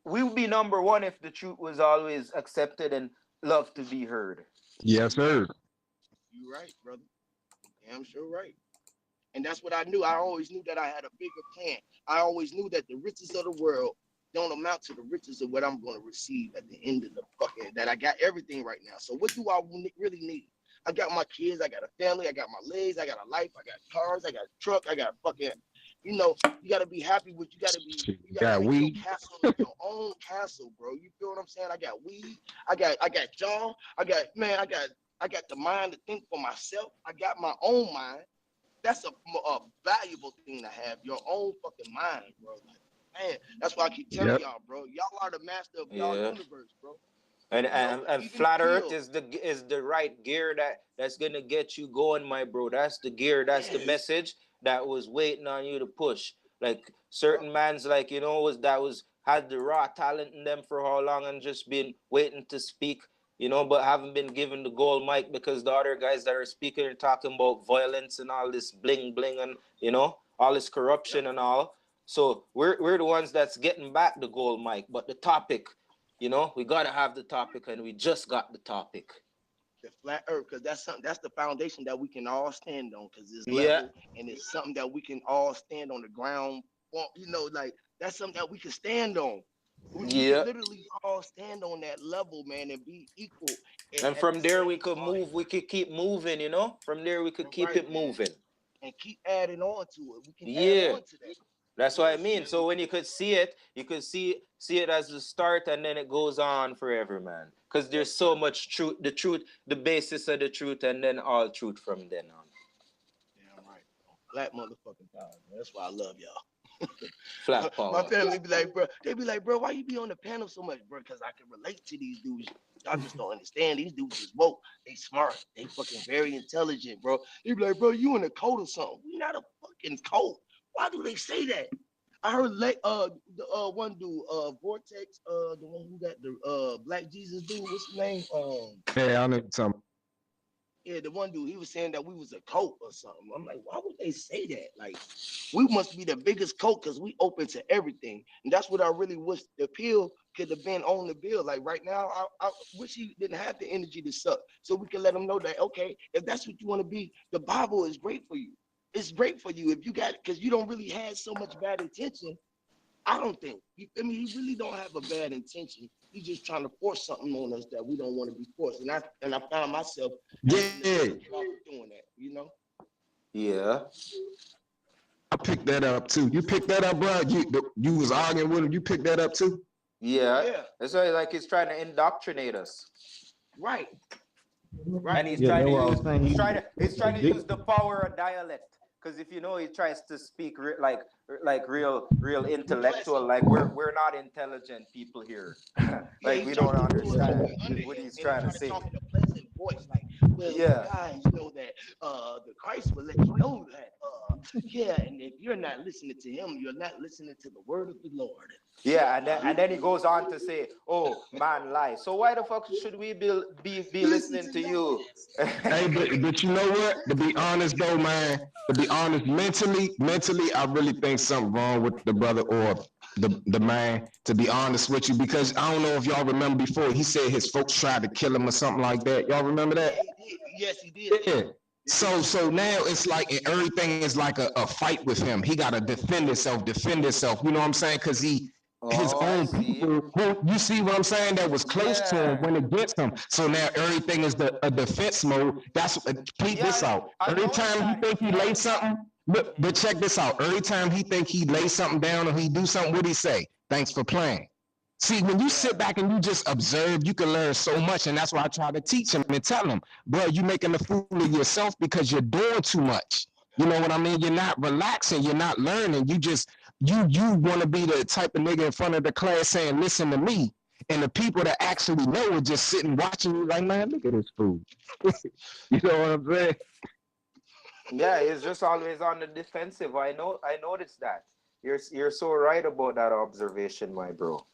we would be number one if the truth was always accepted and loved to be heard. Yes, You right. sir. You right, brother. Damn sure right. And that's what I knew. I always knew that I had a bigger plan. I always knew that the riches of the world don't amount to the riches of what I'm going to receive at the end of the fucking, that I got everything right now. So what do I really need? I got my kids, I got a family, I got my legs, I got a life, I got cars, I got a truck, I got fucking, you gotta be happy with Shit, you gotta got make your weed. castle your own castle, bro. You feel what I'm saying? I got weed, I got John, I got the mind to think for myself. I got my own mind. That's a valuable thing to have, your own fucking mind, bro. Like, man, that's why I keep telling Yep. y'all, bro. Y'all are the master of y'all Yeah. universe, bro. And, You know, and and even the flat Earth pill. is the right gear that's gonna get you going, my bro. That's the gear. That's the Yes. message that was waiting on you to push. Like Yup. certain man's, like, you know, was had the raw talent in them for how long and just been waiting to speak, you know, but haven't been given the gold mic because the other guys that are speaking are talking about violence and all this bling bling and, you know, all this Yep. corruption and all. So we're the ones that's getting back the gold mic, but the topic, you know, we gotta have the topic, and we just got the topic. The flat earth, because that's something, that's the foundation that we can all stand on, because it's Yeah, level and it's something that we can all stand on the ground. Well, like that's something that we can stand on. We can yeah. literally all stand on that level, man, and be equal And at the from there we same could time. move. We could keep moving. You know, from there we could You're keep right, it man. moving. and keep adding on to it. We can add on to that. That's what I mean. So when you could see it, you could see it as the start, and then it goes on forever, man. Because there's so much truth, the basis of the truth, and then all truth from then on. Damn right. Black motherfucking power, man. That's why I love y'all. Flat power. My family be like, bro, they be like, bro, why you be on the panel so much, bro? Because I can relate to these dudes. I just don't understand. These dudes is woke. They smart. They fucking very intelligent, bro. They be like, bro, you in a cult or something. We not a fucking cult. Why do they say that? I heard the one dude, Vortex, the one who got the Black Jesus dude, what's his name? Yeah, I know something. Yeah, the one dude, he was saying that we was a cult or something. I'm like, why would they say that? Like, we must be the biggest cult because we open to everything. And that's what I really wish the appeal could have been on the bill. Like right now, I wish he didn't have the energy to suck. So we can let him know that, okay, if that's what you want to be, the Bible is great for you. It's great for you if you got it, because you don't really have so much bad intention. I don't think. I mean, he really don't have a bad intention. He's just trying to force something on us that we don't want to be forced. And I found myself doing that, you know? Yeah. I picked that up too. You picked that up, bro? You was arguing with him. You picked that up too? Yeah. That's why like he's trying to indoctrinate us. Right. And he's trying to use the power of dialect. Because if you know, he tries to speak like real intellectual. Like we're not intelligent people here. Like we don't understand what he's trying to say. Talking a pleasant voice, like, well, guys, you know that the Christ will let you know that. And if you're not listening to him, you're not listening to the word of the Lord. Yeah, and then he goes on to say, "Oh, man, lie. So why the fuck should we be listening to you?" Hey, but you know what? To be honest though, man, mentally, I really think something wrong with the brother or the man, to be honest with you, because I don't know if y'all remember before, he said his folks tried to kill him or something like that. Y'all remember that? Yes, he did. Yeah. So now it's like everything is like a fight with him. He got to defend himself. You know what I'm saying? Because his own people, you see what I'm saying, that was close to him went against him. So now everything is a defense mode. That's peep this out. Every time he think he lays something, but check this out. Every time he think he lays something down or he do something, what he say? Thanks for playing. See, when you sit back and you just observe, you can learn so much. And that's why I try to teach him and tell him, bro, you're making a fool of yourself because you're doing too much. You know what I mean? You're not relaxing. You're not learning. You just, you want to be the type of nigga in front of the class saying, listen to me. And the people that actually know are just sitting watching you like, man, look at this fool. You know what I'm saying? Yeah, he's just always on the defensive. I noticed that. You're so right about that observation, my bro.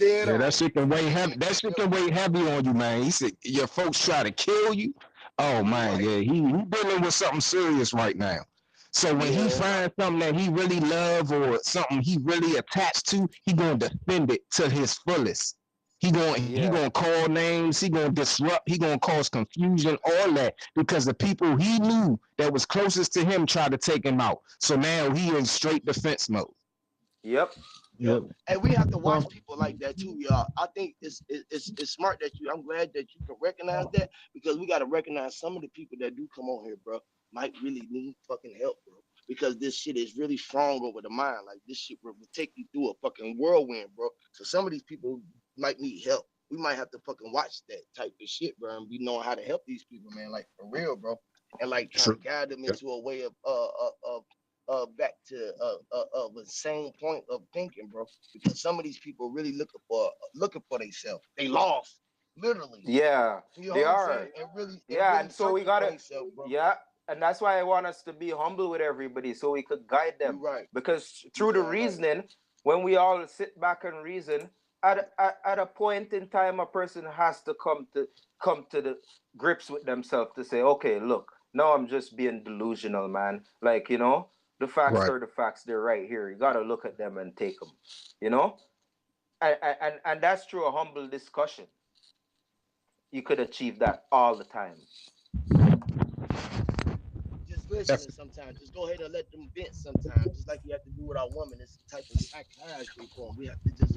Yeah, that shit can weigh heavy. That shit can weigh heavy on you, man. He said your folks try to kill you. Oh man, yeah, he dealing with something serious right now. So when he finds something that he really love or something he really attached to, he gonna defend it to his fullest. He gonna call names. He gonna disrupt. He gonna cause confusion. All that because the people he knew that was closest to him tried to take him out. So now he in straight defense mode. Yep. And we have to watch people like that too, y'all. I think it's smart that I'm glad that you can recognize that, because we got to recognize some of the people that do come on here, bro, might really need fucking help, bro. Because this shit is really strong over the mind. Like this shit will take you through a fucking whirlwind, bro. So some of these people might need help. We might have to fucking watch that type of shit, bro, and be knowing how to help these people, man. Like for real, bro. And like trying to guide them into a way of back to a same point of thinking, bro. Because some of these people really looking for themselves. They lost, literally. Yeah, you know they what I'm are. saying? Really And so we gotta. And that's why I want us to be humble with everybody, so we could guide them. Right. Because through the reasoning, when we all sit back and reason, at a point in time, a person has to come to the grips with themselves to say, okay, look, now I'm just being delusional, man. Like, you know, the facts are the facts. They're right here. You got to look at them and take them, you know? And that's through a humble discussion. You could achieve that all the time. Just listening sometimes. Just go ahead and let them vent sometimes. Just like you have to do with our woman. It's a type of psychiatry form. We have to just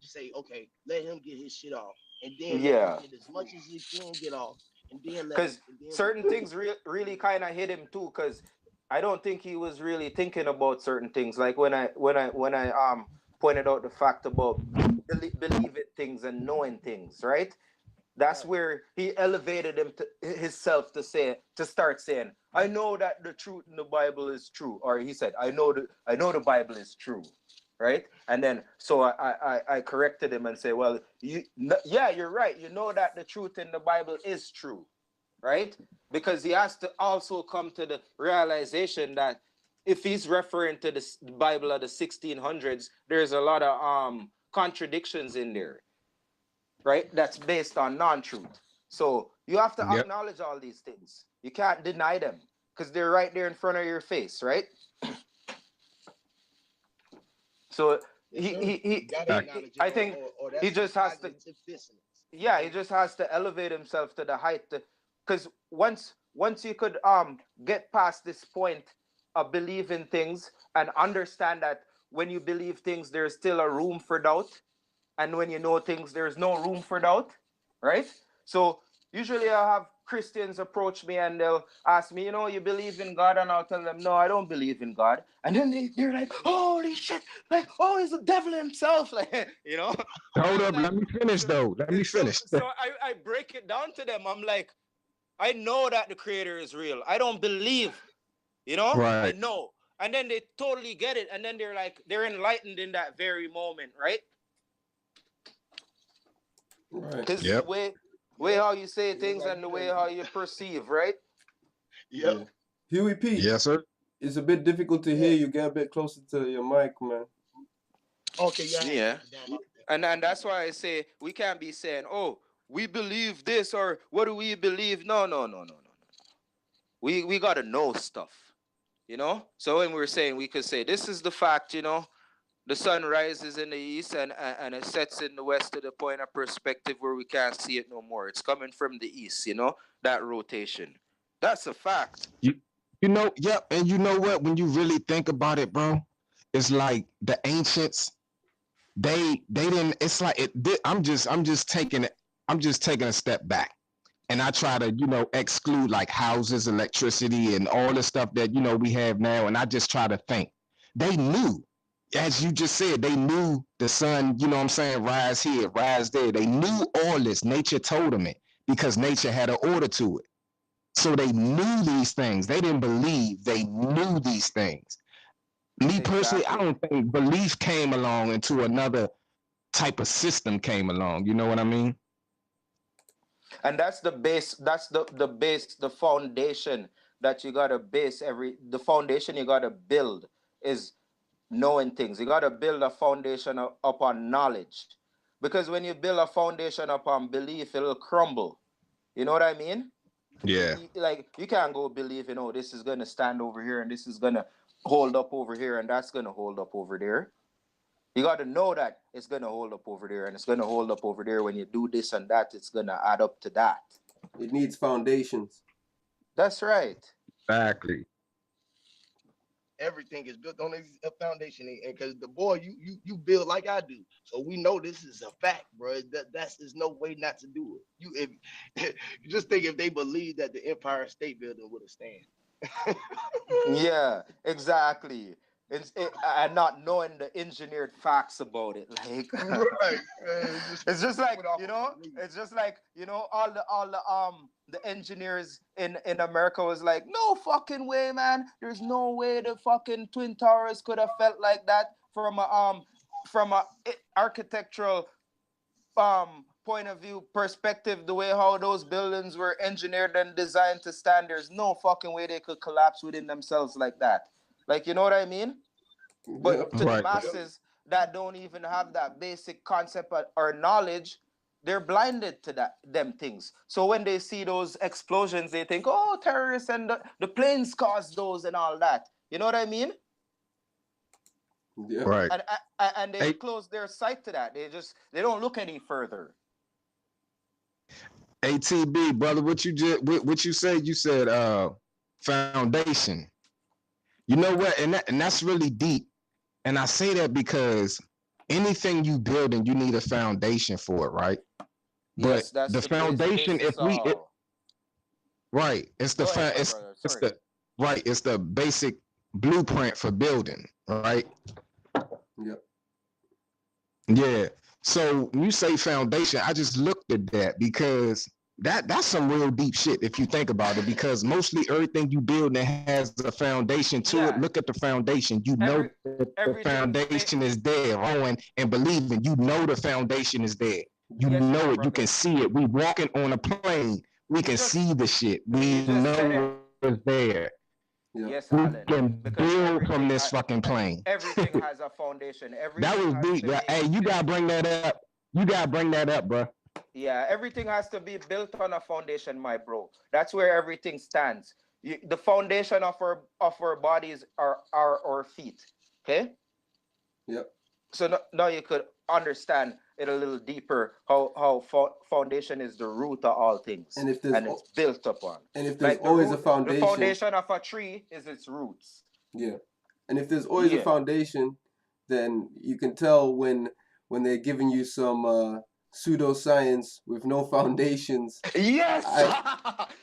say, okay, let him get his shit off. And then let him get as much as he can get off. Because certain things really kind of hit him too. Because I don't think he was really thinking about certain things. Like when I pointed out the fact about believing things and knowing things, right? That's where he elevated himself to start saying, I know that the truth in the Bible is true. Or he said, I know the Bible is true. Right? And then so I corrected him and say, well, you're right. You know that the truth in the Bible is true. Right? Because he has to also come to the realization that if he's referring to the Bible of the 1600s, there's a lot of contradictions in there. Right? That's based on non-truth. So you have to acknowledge all these things. You can't deny them because they're right there in front of your face, right? So I think he just has to, he just has to elevate himself to the height. Because once you could get past this point of believing things and understand that when you believe things, there's still a room for doubt. And when you know things, there's no room for doubt, right? So usually I have Christians approach me and they'll ask me, you believe in God? And I'll tell them, no, I don't believe in God. And then they're like, holy shit, like, oh, he's the devil himself, like, Hold up, let me finish though. Let me finish. So I break it down to them. I'm like, I know that the creator is real. I don't believe, Right. I know. And then they totally get it. And then they're like, they're enlightened in that very moment, right? Because the way how you say things and the way how you perceive, right? Yeah. Huey P. Yes, sir. It's a bit difficult to hear you. Get a bit closer to your mic, man. Okay, yeah. And that's why I say we can't be saying, oh, we believe this or what do we believe? No. We gotta know stuff, So when we're saying, we could say this is the fact, the sun rises in the east and it sets in the west to the point of perspective where we can't see it no more. It's coming from the east, that rotation. That's a fact. And you know what? When you really think about it, bro, it's like the ancients, they didn't. It's like I'm just taking a step back, and I try to exclude like houses, electricity, and all the stuff that we have now, and I just try to think. They knew. As you just said, they knew the sun, rise here, rise there. They knew all this. Nature told them it because nature had an order to it. So they knew these things. They didn't believe. They knew these things. Me personally, I don't think belief came along until another type of system came along. You know what I mean? And that's the base. That's the base, the foundation that you got to base the foundation you got to build is knowing things. You got to build a foundation upon knowledge, because when you build a foundation upon belief, it'll crumble. You know what I mean? Yeah. Like you can't go believing, this is gonna stand over here and this is gonna hold up over here and that's gonna hold up over there. You got to know that it's gonna hold up over there and it's gonna hold up over there. When you do this and that, it's gonna add up to that. It needs foundations. That's right. Exactly. Everything is built on a foundation, and because the boy, you build like I do, so we know this is a fact, bro. There's no way not to do it. If you just think if they believe that the Empire State Building would have stand. Yeah, exactly. And not knowing the engineered facts about it, like right. It's just like it's just like all the engineers in America was like, no fucking way, man. There's no way the fucking Twin Towers could have felt like that from a architectural point of view perspective. The way how those buildings were engineered and designed to stand, there's no fucking way they could collapse within themselves like that. Like, you know what I mean? But to the masses that don't even have that basic concept or knowledge, they're blinded to them things. So when they see those explosions, they think, oh, terrorists and the planes caused those and all that. You know what I mean? Yeah. Right. And they close their sight to that. They don't look any further. ATB, brother, what you said? You said foundation. You know what? And that's really deep. And I say that because anything you building, you need a foundation for it, right? Yes, but the foundation, Right. It's the it's the basic blueprint for building, right? Yep. Yeah. So when you say foundation, I just looked at that because that's some real deep shit if you think about it, because mostly everything you build that has a foundation to it. Look at the foundation. You know that the foundation is there, growing and believing. You know the foundation is there. You know it. You can see it. We walking on a plane. We can see the shit. We know it's there. Yes, we Alan. can build from this fucking plane. Everything has a foundation. That was deep. Hey, you gotta bring that up. You gotta bring that up, bro. Yeah, everything has to be built on a foundation, my bro. That's where everything stands. The foundation of our bodies are our feet. Okay. Yep. So now you could understand it a little deeper how foundation is the root of all things, and it's built upon. And if there's always a foundation, the foundation of a tree is its roots. Yeah, and if there's always a foundation, then you can tell when they're giving you some pseudoscience with no foundations. Yes,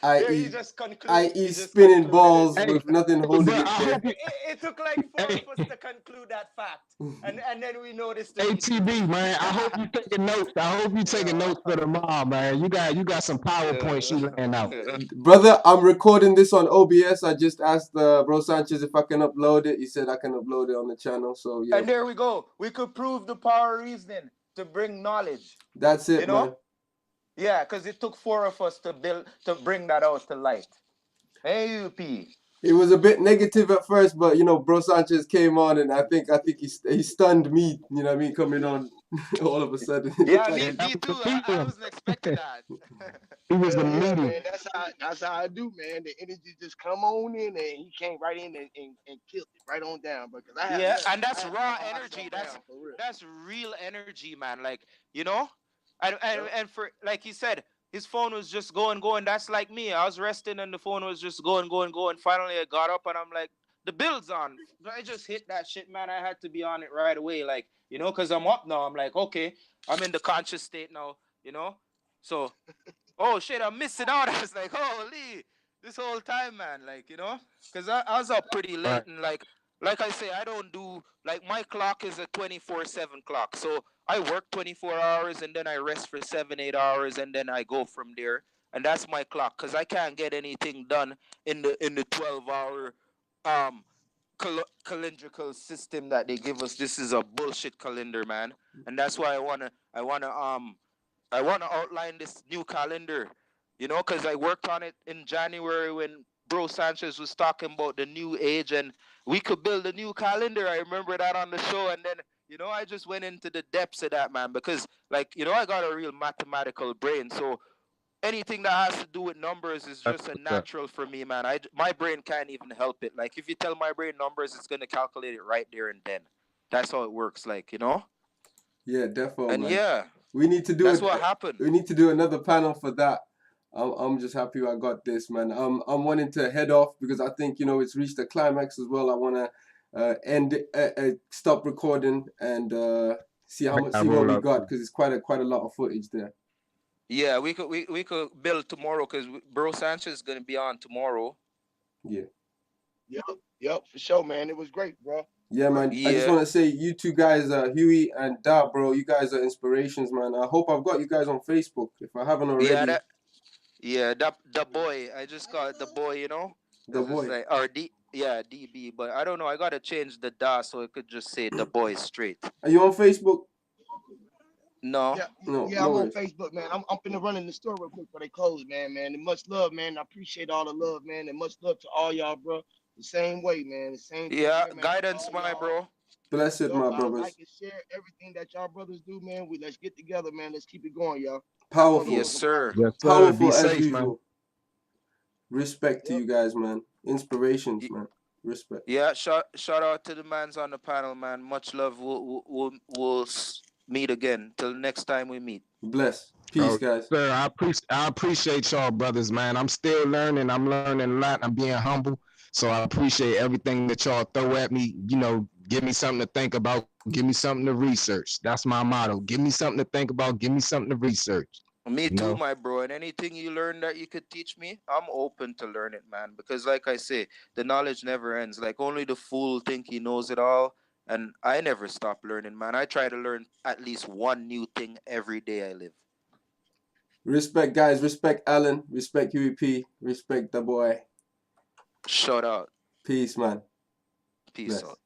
i.e. spinning balls with nothing holding it there. It took like 4 of us to conclude that fact, and then we noticed. ATB, man, I hope you taking notes. I hope you taking notes for tomorrow, man. You got some PowerPoints you laying out. Brother, I'm recording this on OBS. I just asked Bro Sanchez if I can upload it. He said I can upload it on the channel. So yeah. And there we go. We could prove the power of reasoning to bring knowledge. That's it, man. Yeah, because it took 4 of us to bring that out to light. Hey, UP. It was a bit negative at first, but Bro Sanchez came on, and I think he stunned me. You know what I mean? Coming on all of a sudden. Yeah, me too. I wasn't expecting that. It was the meeting. Man, that's how I do, man. The energy just come on in, and he came right in and killed it right on down. Because and that's raw energy. That's real energy, man. Like and for like he said, his phone was just going. That's like me. I was resting and the phone was just going. Finally, I got up and I'm like, the bill's on. I just hit that shit, man. I had to be on it right away, like because I'm up now. I'm like, okay, I'm in the conscious state now, So, oh shit, I'm missing out. I was like, holy, this whole time, man, like because I was up pretty late and like I say, I don't do my clock is a 24/7 clock, so I work 24 hours and then I rest for 7-8 hours and then I go from there, and that's my clock because I can't get anything done in the 12-hour calendrical system that they give us. This is a bullshit calendar, man, and that's why I wanna outline this new calendar, because I worked on it in January when Bro Sanchez was talking about the new age and we could build a new calendar. I remember that on the show, and then I just went into the depths of that, man, because I got a real mathematical brain, so anything that has to do with numbers is just a natural for me, man. My brain can't even help it. Like if you tell my brain numbers, it's gonna calculate it right there and then. That's how it works, Yeah, definitely. And man. We need to do that's what happened. We need to do another panel for that. I'm just happy I got this, man. I'm wanting to head off because I think it's reached the climax as well. I want to stop recording and see what we got, because it's quite a lot of footage there. Yeah, we could build tomorrow because Bro Sanchez is gonna be on tomorrow. Yeah. Yep, for sure, man. It was great, bro. Yeah, man. Yeah. I just want to say, you two guys, Huey and Da, bro, you guys are inspirations, man. I hope I've got you guys on Facebook if I haven't already. The boy. I just got the boy, The boy. Like, or DB, but I don't know. I gotta change the Da so it could just say the boy straight. Are you on Facebook? No. I'm on Facebook, man. I'm finna run in the store real quick before they close, man. And much love, man. I appreciate all the love, man. And much love to all y'all, bro. The same way, man. The same. Yeah, thing, man. guidance, my bro. Bless it, my brothers. Like and share everything that y'all brothers do, man. Let's get together, man. Let's keep it going, y'all. Powerful. Yes, sir. Yes, sir. Powerful as usual. Man. Respect to you guys, man. Inspirations, man. Respect. Yeah, shout out to the mans on the panel, man. Much love. We'll meet again. Till next time we meet. Bless. Peace, guys. Sir, I appreciate y'all, brothers, man. I'm still learning. I'm learning a lot. I'm being humble. So I appreciate everything that y'all throw at me. Give me something to think about. Give me something to research. That's my motto. Give me something to think about. Give me something to research. Me too, No. my bro. And anything you learn that you could teach me, I'm open to learn it, man. Because like I say, the knowledge never ends. Like only the fool think he knows it all. And I never stop learning, man. I try to learn at least one new thing every day I live. Respect, guys. Respect Alan. Respect UEP. Respect the boy. Shout out. Peace, man. Peace Bless. out.